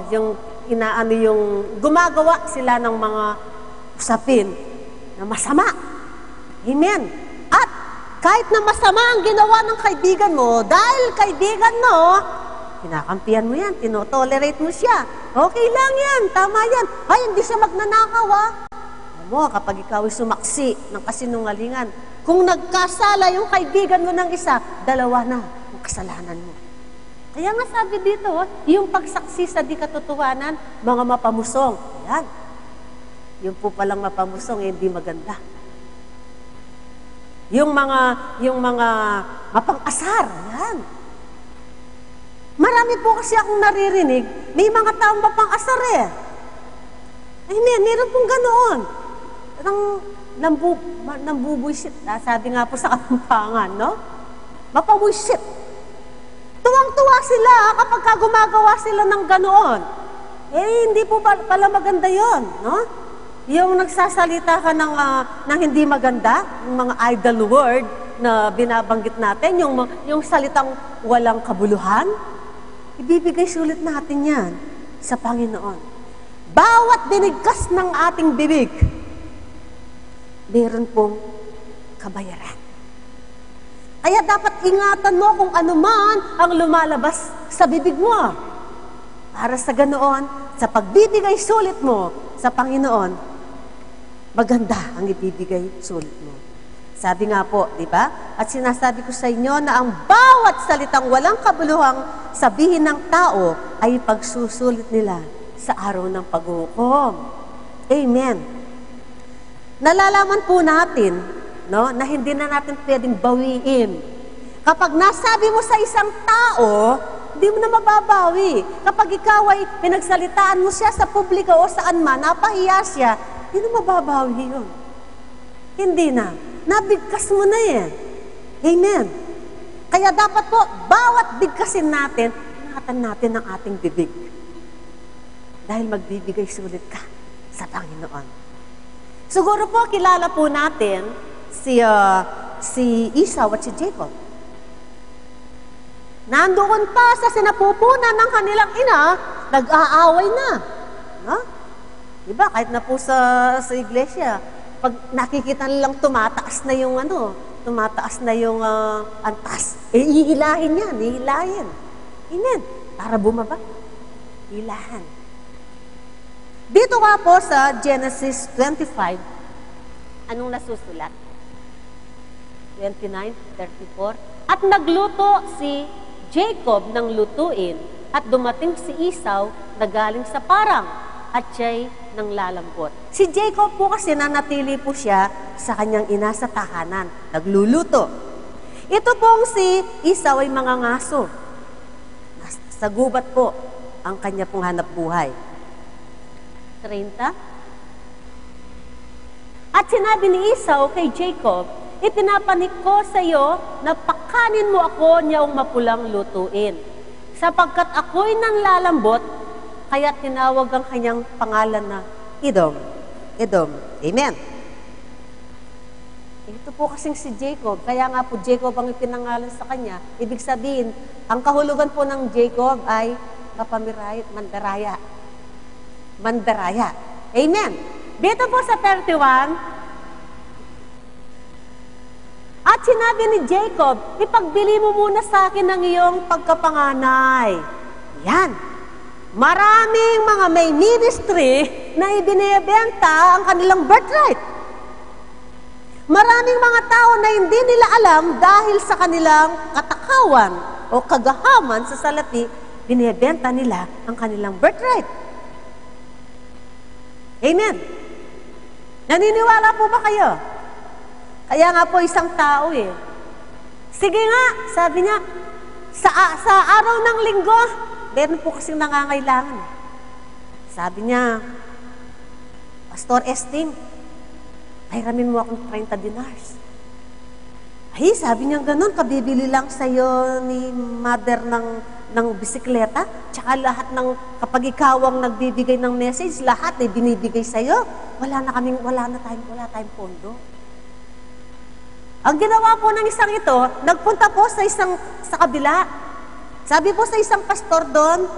yung inaano yung, gumagawa sila ng mga usapin na masama. Amen. At kahit na masama ang ginawa ng kaibigan mo, dahil kaibigan mo, kinakampihan mo yan, tinotolerate mo siya. Okay lang yan, tama yan. Ay, hindi siya magnanakaw, Alam mo, kapag ikaw ay sumaksi ng kasinungalingan, kung nagkasala yung kaibigan mo ng isa, dalawa na ang kasalanan mo. Kaya nga sabi dito, yung pagsaksi sa di katotohanan, mga mapamusong. Yan. Yung po palang mapamusong, hindi maganda. Yung mga mapang-asar, yan. Marami po kasi akong naririnig, may mga taong mapang-asar Amen, meron pong ganoon. Nambubuisit. Sabi nga po sa Kapampangan, no? Mapabuisit. Tuwang-tuwa sila kapag gumagawa sila ng ganoon. Hindi po pala maganda yon, no? Yung nagsasalita ka ng hindi maganda, yung mga idle word na binabanggit natin, yung salitang walang kabuluhan, ibibigay sulit natin yan sa Panginoon. Bawat binigkas ng ating bibig, meron pong kabayaran. Kaya dapat ingatan mo kung ano man ang lumalabas sa bibig mo. Para sa ganoon, sa pagbibigay sulit mo sa Panginoon, maganda ang ibibigay sulit mo. Sabi nga po, di ba? At sinasabi ko sa inyo na ang bawat salitang walang kabuluhang sabihin ng tao ay pagsusulit nila sa araw ng paghukom. Amen. Nalalaman po natin, no, na hindi na natin pwedeng bawiin. Kapag nasabi mo sa isang tao, hindi mo na mababawi. Kapag ikaw ay pinagsalitaan mo siya sa publiko o saan man, napahiya siya, hindi na mababawi yun. Hindi na. Nabigkas mo na Amen. Kaya dapat po, bawat bigkasin natin, ingatan natin ang ating bibig. Dahil magbibigay sulit ka sa Panginoon. Siguro po, kilala po natin si Esau at si Jacob. Nandoon pa sa sinapupunan ng kanilang ina, nag-aaway na. No? Diba? Kahit na po sa iglesia, pag nakikita nilang tumataas na yung antas, iilahin yan, iilahin. Amen. Para bumaba. Ilahan. Dito nga po sa Genesis 25, anong nasusulat? 29:34. At nagluto si Jacob ng lutuin at dumating si Esau na galing sa parang at siya'y nang lalambot. Si Jacob po kasi nanatili po siya sa kanyang ina sa tahanan, nagluluto. Ito pong si Esau ay mangangaso. Sa gubat po ang kanya pong hanap buhay. 30. At sinabi ni Esau kay Jacob, ipinapanik ko sa iyo na pakanin mo ako niyang mapulang lutuin. Sapagkat ako'y nang lalambot, kaya tinawag ang kanyang pangalan na Edom. Edom. Amen. Ito po kasing si Jacob, kaya nga po Jacob ang ipinangalan sa kanya. Ibig sabihin, ang kahulugan po ng Jacob ay Kapamiray, Mandaraya. Mandaraya. Amen. Dito po sa 31, at sinabi ni Jacob, ipagbili mo muna sa akin ang iyong pagkapanganay. Yan. Maraming mga may ministry na ibinebenta ang kanilang birthright. Maraming mga tao na hindi nila alam dahil sa kanilang katakawan o kagahaman sa salapi, binebenta nila ang kanilang birthright. Amen. Naniniwala po ba kayo? Kaya nga po isang tao sige nga, sabi niya, sa araw ng linggo, meron po kasing nangangailangan. Sabi niya, Pastor Esting, pahiramin mo akong 30 dinars. Ay, sabi niya ganun, kabibili lang sa'yo ni mother ng bisikleta, tsaka lahat ng, kapag ikaw ang nagbibigay ng message, lahat ay binibigay sa'yo. Wala tayong pondo. Ang ginawa po ng isang ito, nagpunta po sa kabila. Sabi po sa isang pastor doon,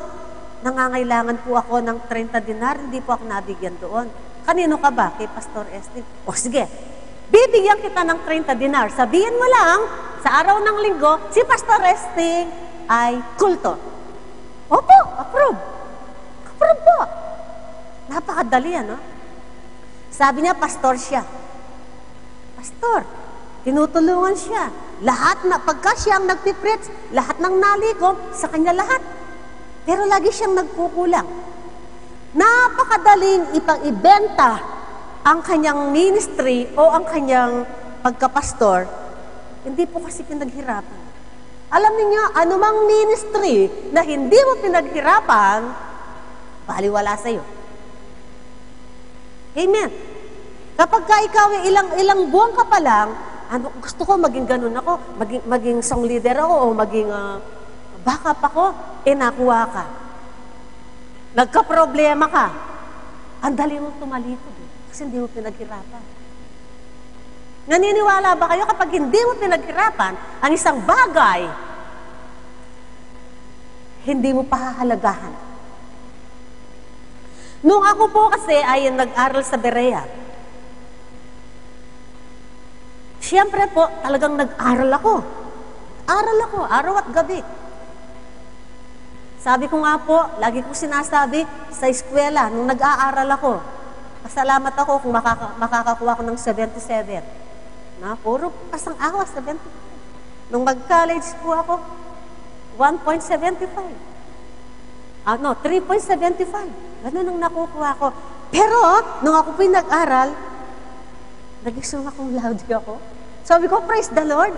nangangailangan po ako ng 30 dinar, hindi po ako nabigyan doon. Kanino ka ba? Kay Pastor Esting. O sige, bibigyan kita ng 30 dinar. Sabihin mo lang, sa araw ng linggo, si Pastor Esting ay kulto. Opo, approve. Approve po. Napakadali, ano? Sabi niya, pastor siya. Pastor, tinutulungan siya. Pagka siya ang nagpipreach, lahat ng nalikom, sa kanya lahat. Pero lagi siyang nagkukulang. Napakadaling ipang-ibenta ang kanyang ministry o ang kanyang pagkapastor, hindi po kasi pinaghirapan. Alam niyo, anumang ministry na hindi mo pinaghirapan, baliwala sa'yo. Amen. Kapag ka ikaw ilang buwan ka pa lang, gusto ko maging ganun ako, maging song leader ako o maging backup ako, nakuha ka. Nagka-problema ka. Ang dali mong tumalikod kasi hindi mo pinaghirapan. Naniniwala ba kayo kapag hindi mo pinaghirapan ang isang bagay, hindi mo pahahalagahan? Nung ako po kasi ay nag-aral sa Berea, siyempre po talagang nag-aral ako. Araw at gabi. Sabi ko nga po, lagi ko sinasabi sa eskwela, nung nag-aaral ako, pasalamat ako kung makakakuha ko ng 77. Puro pasang awas, 75. Nung mag-college po ako, 1.75. 3.75. Ganun ang nakukuha ko. Pero, nung ako po yung nag-aral, nag-isang akong laude ako. Sabi ko, praise the Lord.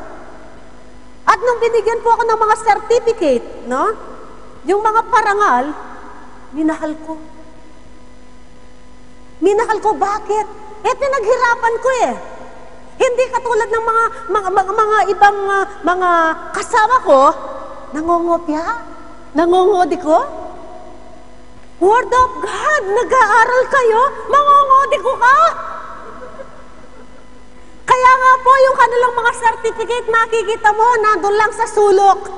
At nung binigyan po ako ng mga certificate, yung mga parangal, minahal ko. Minahal ko, bakit? Pinaghirapan ko Hindi katulad ng mga ibang mga kasama ko, nangongopya, nangongodi ko. Word of God, nag-aaral kayo, mangongodi ko ka. Kaya nga po, yung kanilang mga certificate, makikita mo, nandun lang sa sulok.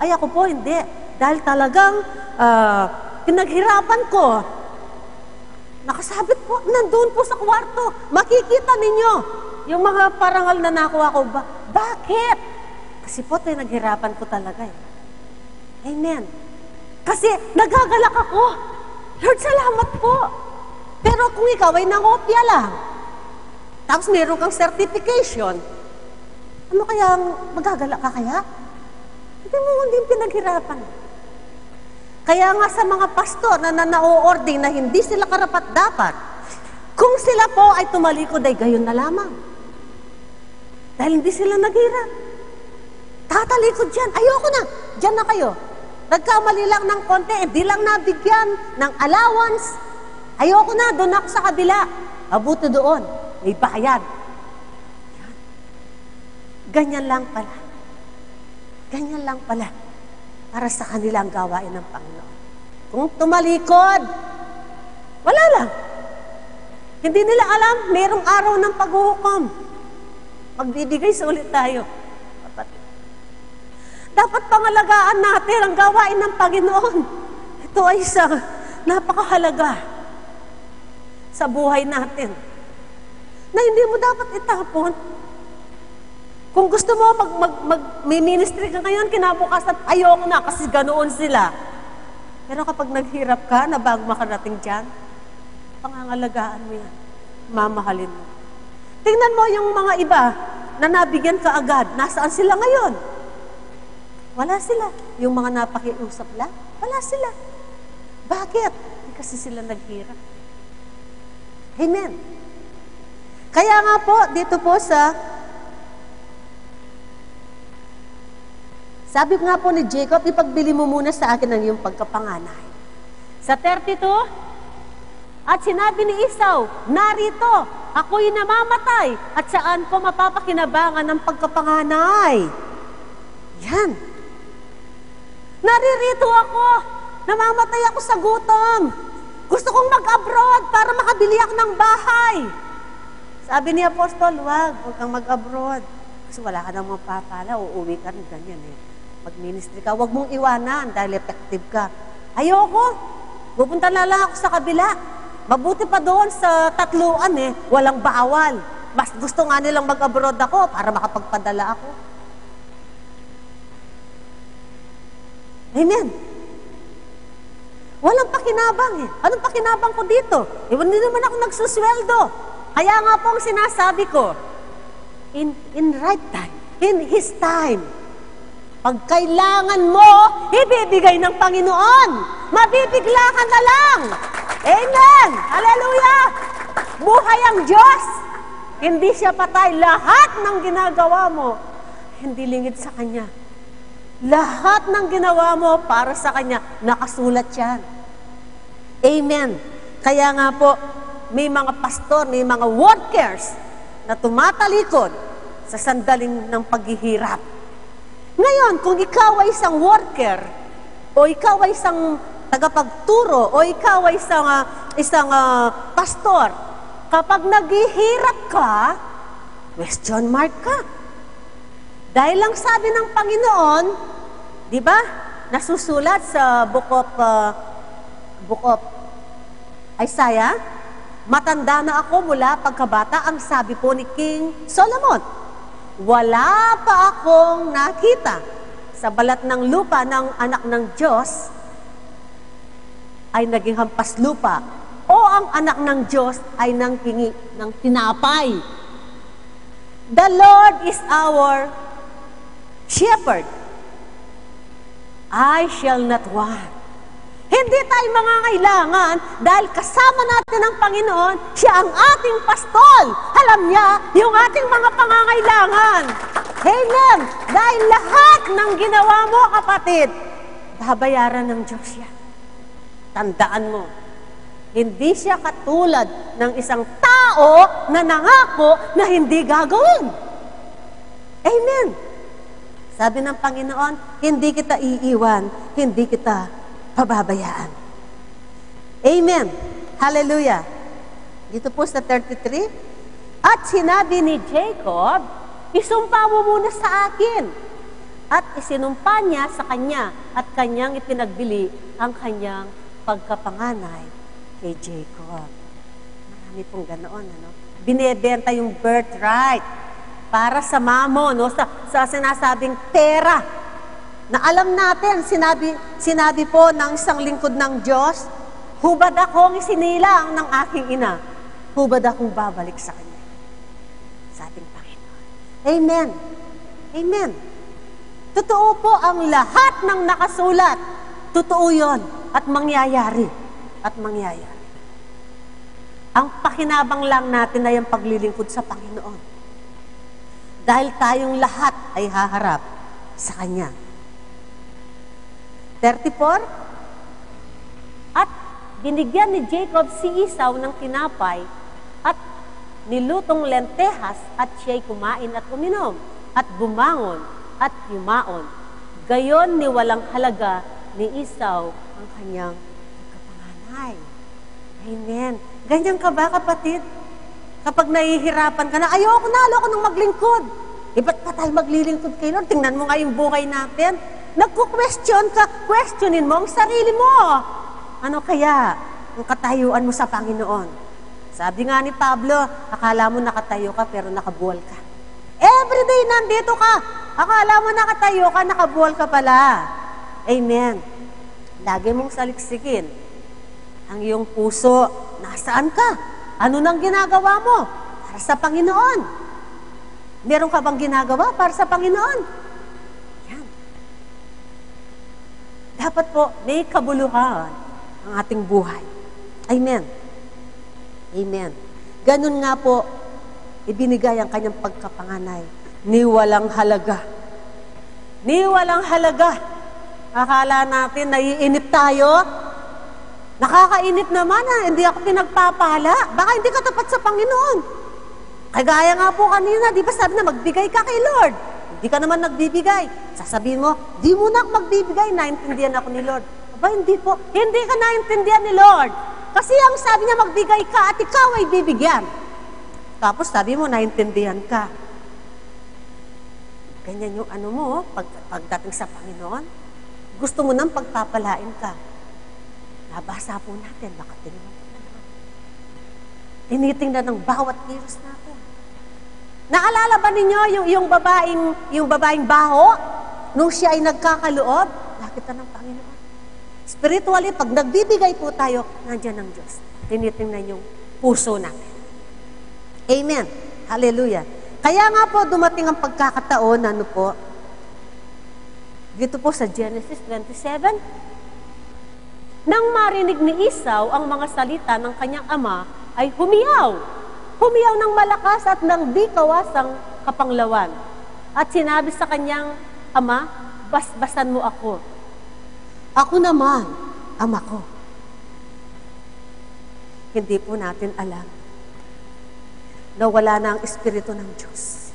Ay, ako po, hindi. Dahil talagang pinaghirapan ko. Nakasabit po, nandun po sa kwarto. Makikita ninyo yung mga parangal na nakuha ko. Bakit? Kasi po, pinaghirapan ko talaga Amen. Kasi nagagalak ako. Lord, salamat po. Pero kung ikaw ay nangopya lang, tapos meron kang certification, ano kaya magagalak ka kaya? Hindi mo hindi pinaghirapan. Kaya nga sa mga pastor na na-o-ordain na hindi sila karapat-dapat, kung sila po ay tumalikod ay gayon na lamang. Dahil hindi sila naghirap. Tatalikod dyan. Ayoko na. Dyan na kayo. Nagkamali lang ng konti, hindi lang nabigyan ng allowance. Ayoko na. Doon ako sa kabila. Abuti doon. May bayad. Yan. Ganyan lang pala. Ganyan lang pala. Para sa kanilang gawain ng Panginoon. Kung tumalikod, wala lang. Hindi nila alam, mayroong araw ng paghuhukom. Magbibigay sa ulit tayo. Kapatid. Dapat pangalagaan natin ang gawain ng Panginoon. Ito ay isang napakahalaga sa buhay natin. Na hindi mo dapat itapon. Kung gusto mo may ministry ka ngayon, kinabukasan, ayoko na kasi ganoon sila. Pero kapag naghirap ka na bago makarating dyan, pangangalagaan mo yan. Mamahalin mo. Tingnan mo yung mga iba na nabigyan ka agad. Nasaan sila ngayon? Wala sila. Yung mga napakiusap lang, wala sila. Bakit? Kasi sila naghirap. Amen. Kaya nga po, dito po sabi nga po ni Jacob, ipagbili mo muna sa akin ang iyong pagkapanganay. Sa 32, at sinabi ni Esau, narito, ako'y namamatay, at saan ko mapapakinabangan ng pagkapanganay? Yan. Naririto ako, namamatay ako sa gutom. Gusto kong mag-abroad para makabili ako ng bahay. Sabi ni Apostol, huwag kang mag-abroad. Kasi wala ka nang mapapala, uuwi ka rin ganyan eh. Mag-ministry ka, huwag mong iwanan dahil effective ka. Ayoko, pupunta na lang ako sa kabila. Mabuti pa doon sa tatluan eh, walang bawal. Mas gusto nga nilang mag-abroad ako para makapagpadala ako. Amen. Walang pakinabang eh. Anong pakinabang ko dito? Hindi naman ako nagsusweldo. Kaya nga po ang sinasabi ko, in right time, in His time, pag kailangan mo, ibibigay ng Panginoon. Mabibigla ka na lang. Amen! Hallelujah! Buhay ang Diyos. Hindi siya patay. Lahat ng ginagawa mo, hindi lingid sa Kanya. Lahat ng ginawa mo para sa Kanya, nakasulat yan. Amen. Kaya nga po, may mga pastor, may mga workers na tumatalikod sa sandaling ng paghihirap. Ngayon, kung ikaw ay isang worker, o ikaw ay isang tagapagturo, o ikaw ay isang pastor, kapag naghihirap ka, question mark ka. Dahil lang sabi ng Panginoon, di ba, nasusulat sa book of Isaiah, matanda na ako mula pagkabata, ang sabi po ni King Solomon, wala pa akong nakita sa balat ng lupa ng anak ng Diyos ay naging hampas lupa o ang anak ng Diyos ay nanghingi ng tinapay. The Lord is our shepherd. I shall not want. Hindi tayo mangangailangan dahil kasama natin ang Panginoon, siya ang ating pastol. Alam niya yung ating mga pangangailangan. Amen. Dahil lahat ng ginawa mo, kapatid, babayaran ng Diyos yan. Tandaan mo, hindi siya katulad ng isang tao na nangako na hindi gagawin. Amen. Sabi ng Panginoon, hindi kita iiwan, hindi kita pababayaan. Amen. Hallelujah. Dito po sa 33, at sinabi ni Jacob, isumpa mo muna sa akin. At isinumpa niya sa kanya at kanyang ipinagbili ang kanyang pagkapanganay kay Jacob. Marami pong ganoon, ano? Binebenta yung birthright para sa mamon, no? Sa sinasabing pera. Na alam natin, sinabi po ng isang lingkod ng Diyos, hubad akong isinilang ng aking ina, hubad akong babalik sa Kanya. Sa ating Panginoon. Amen. Amen. Totoo po ang lahat ng nakasulat. Totoo yun. At mangyayari. At mangyayari. Ang pakinabang lang natin ay ang paglilingkod sa Panginoon. Dahil tayong lahat ay haharap sa Kanya. 34, at binigyan ni Jacob si Esau ng tinapay at nilutong lentehas at siya'y kumain at uminom at bumangon at yumaon. Gayon ni walang halaga ni Esau ang kanyang kapanganay. Amen. Ganyan ka ba, kapatid? Kapag nahihirapan ka na, ayoko nang maglingkod. Ba't pa tayo maglilingkod kay Lord? Tingnan mo nga yung buhay natin. Nagko-question ka, questionin mo ang sarili mo. Ano kaya ang katayuan mo sa Panginoon? Sabi nga ni Pablo, akala mo nakatayo ka pero nakabuwal ka. Everyday nandito ka. Akala mo nakatayo ka, nakabuwal ka pala. Amen. Lagi mong saliksikin ang iyong puso. Nasaan ka? Ano nang ginagawa mo? Para sa Panginoon. Meron ka bang ginagawa para sa Panginoon? Yan. Dapat po may kabuluhan ang ating buhay. Amen. Amen. Ganun nga po, ibinigay ang kanyang pagkapanganay. Ni walang halaga. Ni walang halaga. Akala natin, naiinip tayo. Nakakainip naman hindi ako pinagpapala. Baka hindi ka tapat sa Panginoon. Kagaya nga po kanina, di ba sabi na magbigay ka kay Lord? Hindi ka naman nagbibigay. Sasabihin mo, di mo na ako magbibigay, naintindihan ako ni Lord. Aba, hindi po. Hindi ka naintindihan ni Lord. Kasi ang sabi niya, magbigay ka at ikaw ay bibigyan. Tapos sabi mo, naintindihan ka. Ganyan yung ano mo, pagdating sa Panginoon, gusto mo nang pagpapalain ka. Nabasa po natin, makatingin po na naman. Tinitingnan ng bawat kilos natin. Naalala ba ninyo yung babaeng baho? Nung siya ay nagkakaloob, nakita ng Panginoon. Spiritually, pag nagbibigay po tayo, nandiyan ang Diyos. Tinitingnan yung puso natin. Amen. Hallelujah. Kaya nga po, dumating ang pagkakataon, dito po sa Genesis 27, nang marinig ni Esau ang mga salita ng kanyang ama, ay humiyaw. Humiyaw ng malakas at ng di kawasang kapanglawan. At sinabi sa kanyang ama, basbasan mo ako. Ako naman, ama ko. Hindi po natin alam na wala na ang Espiritu ng Diyos.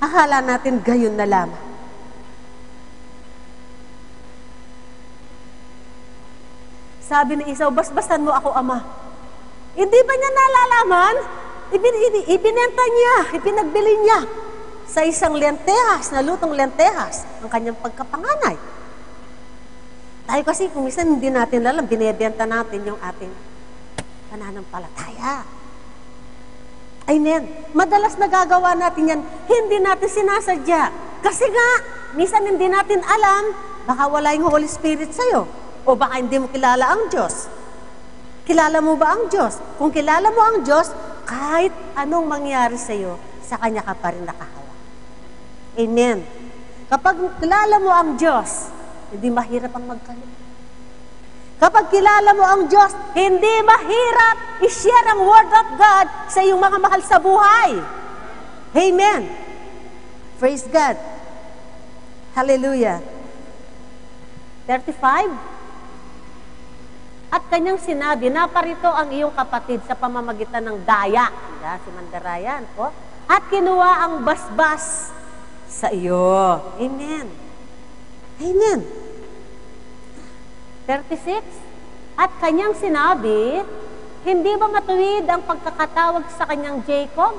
Akala natin gayon na lamang. Sabi ni Esau, basbasan mo ako, ama. Hindi ba niya nalalaman? Ibinenta niya, ipinagbili niya sa isang lentehas, na lutong lentehas, ang kanyang pagkapanganay. Tayo kasi, kung minsan hindi natin alam, binibenta natin yung ating pananampalataya. Amen. Madalas nagagawa natin yan, hindi natin sinasadya. Kasi nga, minsan hindi natin alam, baka wala yung Holy Spirit sa'yo. O baka hindi mo kilala ang Diyos. Kilala mo ba ang Diyos? Kung kilala mo ang Diyos, kahit anong mangyari sa iyo, sa Kanya ka pa rin nakahawak. Amen. Kapag kilala mo ang Diyos, hindi mahirap ang magkalit. Kapag kilala mo ang Diyos, hindi mahirap i-share ang Word of God sa iyong mga mahal sa buhay. Amen. Praise God. Hallelujah. 35. At kanyang sinabi, naparito ang iyong kapatid sa pamamagitan ng daya. Si Mandarayan po. At kinuha ang basbas sa iyo. Amen. Amen. 36. At kanyang sinabi, hindi ba matuwid ang pagkakatawag sa kanyang Jacob?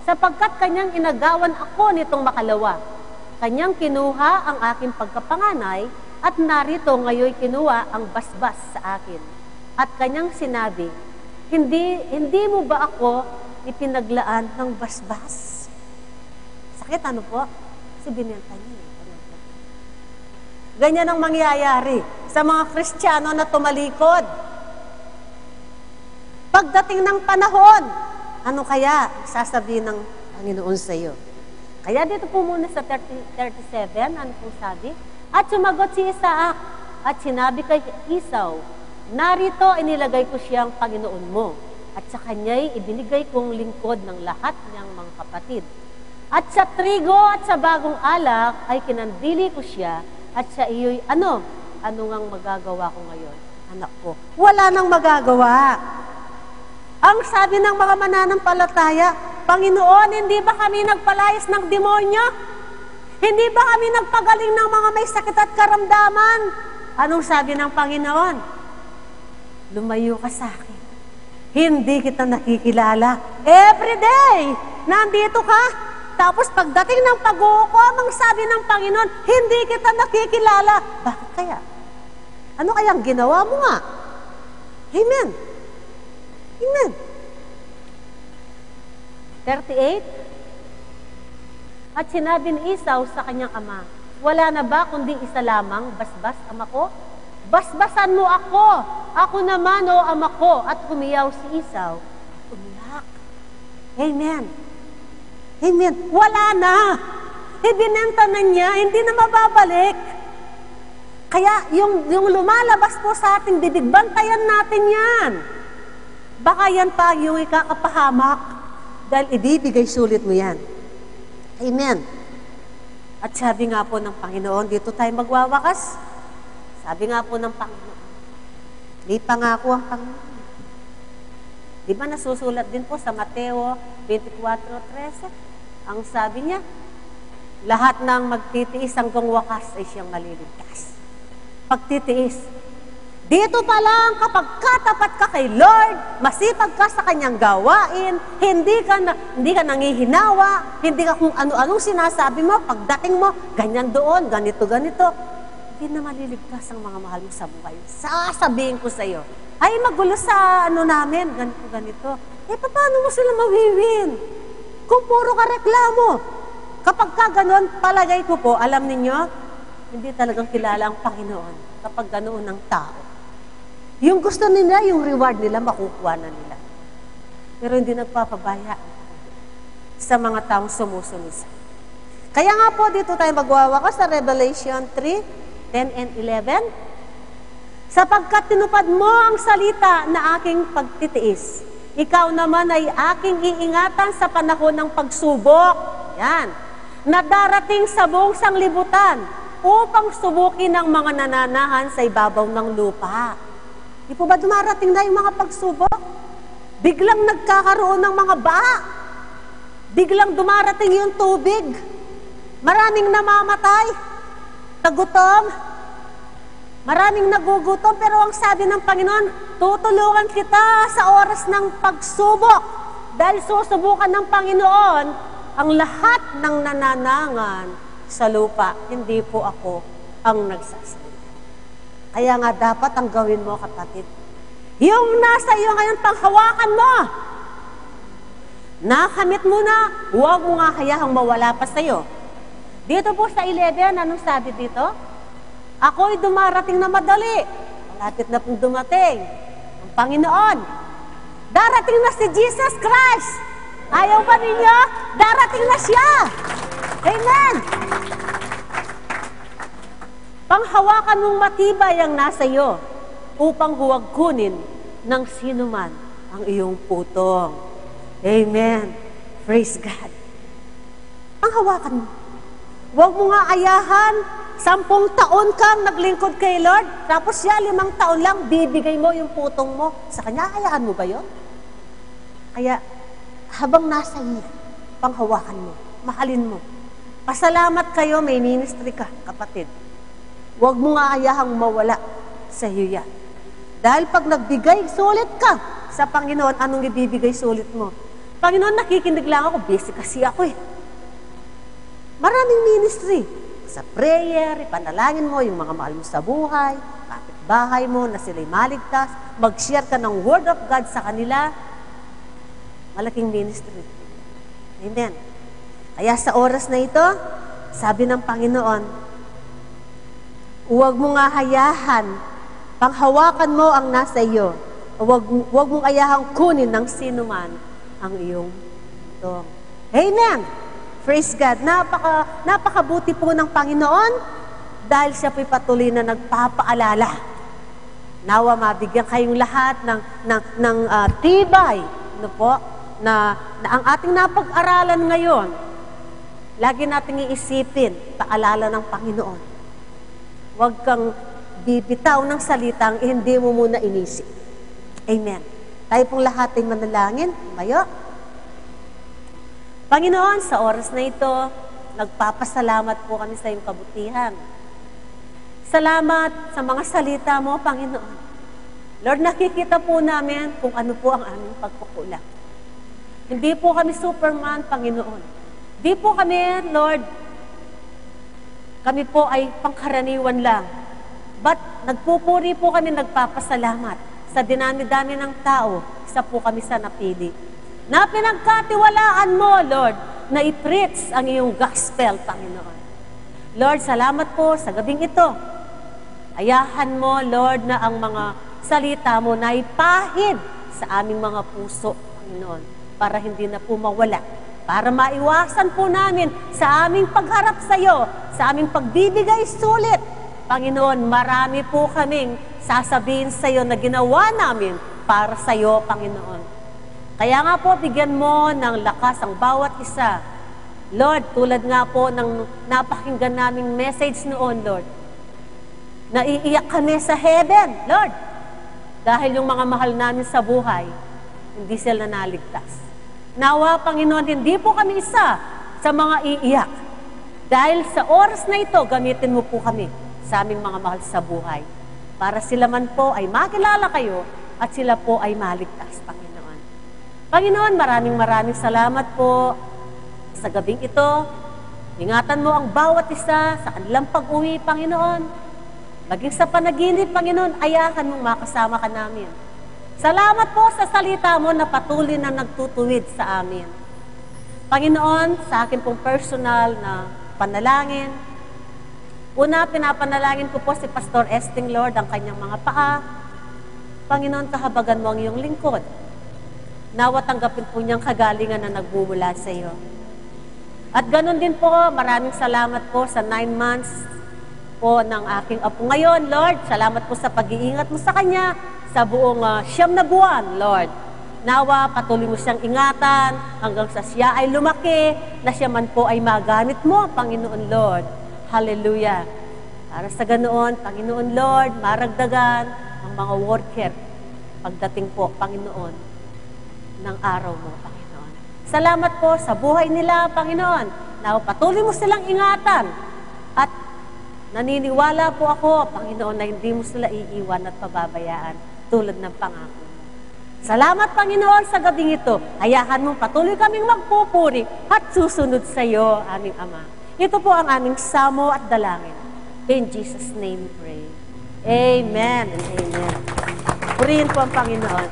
Sapagkat kanyang inagawan ako nitong makalawa. Kanyang kinuha ang aking pagkapanganay, at narito ngayon kinuha ang basbas sa akin. At kanyang sinabi, hindi mo ba ako ipinaglaan ng basbas? Sakit ano po? Kasi binenta niya. Ganyan ang mangyayari sa mga Kristiyano na tumalikod. Pagdating ng panahon, ano kaya sasabihin ng Panginoon sa iyo? Kaya dito po muna sa 37, ano po sabi? At sumagot si Isaac at sinabi kay Esau, narito inilagay ko siyang Panginoon mo at sa kanya'y ibinigay kong lingkod ng lahat niyang mga kapatid. At sa trigo at sa bagong alak ay kinandili ko siya at sa iyo'y ano ngang magagawa ko ngayon? Anak ko, wala nang magagawa. Ang sabi ng mga mananampalataya, Panginoon, hindi ba kami nagpalayas ng demonyo? Hindi ba kami nagpagaling ng mga may sakit at karamdaman? Anong sabi ng Panginoon? Lumayo ka sa akin. Hindi kita nakikilala. Every day, nandito ka. Tapos pagdating ng pag-uukom, ang sabi ng Panginoon, hindi kita nakikilala. Bakit kaya? Ano kayang ginawa mo nga? Amen. Amen. 38. At sinabi ni Esau sa kanyang ama, wala na ba kundi isa lamang, basbas, ama ko? Basbasan mo ako! Ako naman, o ama ko! At humiyaw si Esau. Umiyak. Amen. Amen. Wala na. Ibinenta na niya, hindi na mababalik. Kaya yung lumalabas po sa ating bibig, bantayan natin yan. Baka yan pa yung ikakapahamak dahil ibibigay sulit mo yan. Amen. At sabi nga po ng Panginoon, dito tayo magwawakas. Sabi nga po ng Panginoon, di pangako ang Panginoon. Di ba nasusulat din po sa Mateo 24:13? Ang sabi niya, lahat ng magtitiis hanggang wakas ay siyang maliligtas. Pagtitiis. Dito pa lang, kapag katapat ka kay Lord, masipag ka sa kanyang gawain, hindi ka nangihinawa, hindi ka kung ano-anong sinasabi mo, pagdating mo, ganyan doon, ganito, hindi na maliligtas ang mga mahal mo sa buhay. Sasabihin ko sa iyo, ay magulo sa namin, ganito. Paano mo sila mawiwin? Kung puro ka reklamo. Kapag ka ganon, palagay ko po, alam ninyo, hindi talagang kilala ang Panginoon kapag ganoon ang tao. Yung gusto nila, yung reward nila, makukuha na nila. Pero hindi nagpapabaya sa mga taong sumusunod. Kaya nga po, dito tayo magwawakas sa Revelation 3:10 and 11. Sapagkat tinupad mo ang salita na aking pagtitiis, ikaw naman ay aking iingatan sa panahon ng pagsubok. Yan. Na darating sa buong sanglibutan upang subukin ang mga nananahan sa ibabaw ng lupa. Di po ba dumarating na yung mga pagsubok? Biglang nagkakaroon ng mga baha. Biglang dumarating yung tubig. Maraming namamatay. Tagutom. Maraming nagugutom. Pero ang sabi ng Panginoon, tutulungan kita sa oras ng pagsubok. Dahil susubukan ng Panginoon ang lahat ng nananangan sa lupa. Hindi po ako ang nagsasalita. Kaya nga dapat ang gawin mo, kapatid, yung nasa iyo ngayon, panghawakan mo. Nakamit mo na, huwag mo nga hayahang mawala pa sa iyo. Dito po sa 11, anong sabi dito? Ako'y dumarating na madali. Malapit na pong dumating ang Panginoon. Darating na si Jesus Christ. Ayaw ba ninyo? Darating na siya. Amen. Panghawakan mong matibay ang nasa iyo upang huwag kunin ng sinuman ang iyong putong. Amen. Praise God. Panghawakan mo. Huwag mo nga ayahan. 10 taon kang naglingkod kay Lord, tapos siya 5 taon lang, bibigay mo yung putong mo. Sa kanya, hayaan mo ba yun? Kaya, habang nasa iyo, panghawakan mo, mahalin mo. Pasalamat kayo, may ministry ka, kapatid. Huwag mo nga hayahang mawala sa iyo yan. Dahil pag nagbigay, sulit ka sa Panginoon, anong ibibigay sulit mo? Panginoon, nakikinig lang ako, busy kasi ako eh. Maraming ministry. Sa prayer, ipanalangin mo yung mga mahal mo sa buhay, kapitbahay mo na sila'y maligtas, mag-share ka ng Word of God sa kanila. Malaking ministry. Amen. Kaya sa oras na ito, sabi ng Panginoon, huwag mo nga hayahan, panghawakan mo ang nasa iyo. Huwag mong hayahang kunin ng sinuman ang iyong putong. Amen! Praise God! Napakabuti po ng Panginoon dahil siya po'y patuloy na nagpapaalala. Nawa mabigyan kayong lahat ng tibay, na ang ating napag-aralan ngayon, lagi nating iisipin, paalala ng Panginoon. Huwag kang bibitaw ng salitang hindi mo muna inisip. Amen. Tayo pong lahat ay manalangin. Mayo. Panginoon, sa oras na ito, nagpapasalamat po kami sa iyong kabutihan. Salamat sa mga salita mo, Panginoon. Lord, nakikita po namin kung ano po ang aming pagkukulang. Hindi po kami Superman, Panginoon. Hindi po kami, Lord, kami po ay pangkaraniwan lang. But nagpupuri po kami, nagpapasalamat. Sa dinami-dami ng tao, isa po kami sa napili. Na pinagkatiwalaan mo, Lord, na i-preach ang iyong gospel, Panginoon. Lord, salamat po sa gabing ito. Ayahan mo, Lord, na ang mga salita mo na ipahid sa aming mga puso, Panginoon, para hindi na po mawala. Para maiwasan po namin sa aming pagharap sa iyo, sa aming pagbibigay sulit Panginoon, marami po kaming sasabihin sa iyo na ginawa namin para sa iyo, Panginoon. Kaya nga po, bigyan mo ng lakas ang bawat isa. Lord, tulad nga po ng napakinggan naming message noon, Lord, naiiyak kami sa heaven, Lord, dahil yung mga mahal namin sa buhay, hindi sila naligtas. Nawa, Panginoon, hindi po kami isa sa mga iiyak. Dahil sa oras na ito, gamitin mo po kami sa aming mga mahal sa buhay. Para sila man po ay makilala kayo at sila po ay maligtas, Panginoon. Panginoon, maraming salamat po sa gabing ito. Ingatan mo ang bawat isa sa kanilang pag-uwi, Panginoon. Maging sa panaginip, Panginoon, ayakan mong makasama ka namin. Salamat po sa salita mo na patuloy na nagtutuwid sa amin. Panginoon, sa akin pong personal na panalangin, una, pinapanalangin ko po si Pastor Esting, Lord, ang kanyang mga paa. Panginoon, kahabagan mo ang iyong lingkod. Nawa tanggapin po niyang kagalingan na nagmumula sa iyo. At ganun din po, maraming salamat po sa 9 months po ng aking apo ngayon, Lord. Salamat po sa pag-iingat mo sa kanya sa buong 9 na buwan, Lord. Nawa, patuloy mo siyang ingatan hanggang sa siya ay lumaki, na siya man po ay magamit mo, Panginoon Lord. Hallelujah. Para sa ganoon, Panginoon Lord, maragdagan ang mga worker pagdating po, Panginoon, ng araw mo, Panginoon. Salamat po sa buhay nila, Panginoon. Nawa, patuloy mo silang ingatan. At naniniwala po ako, Panginoon, na hindi mo sila iiwan at pababayaan tulad ng pangako. Salamat, Panginoon, sa gabing ito. Hayahan mong patuloy kaming magpupuri at susunod sa iyo, aming Ama. Ito po ang aming samo at dalangin. In Jesus' name we pray. Amen and amen. Purihin po ang Panginoon.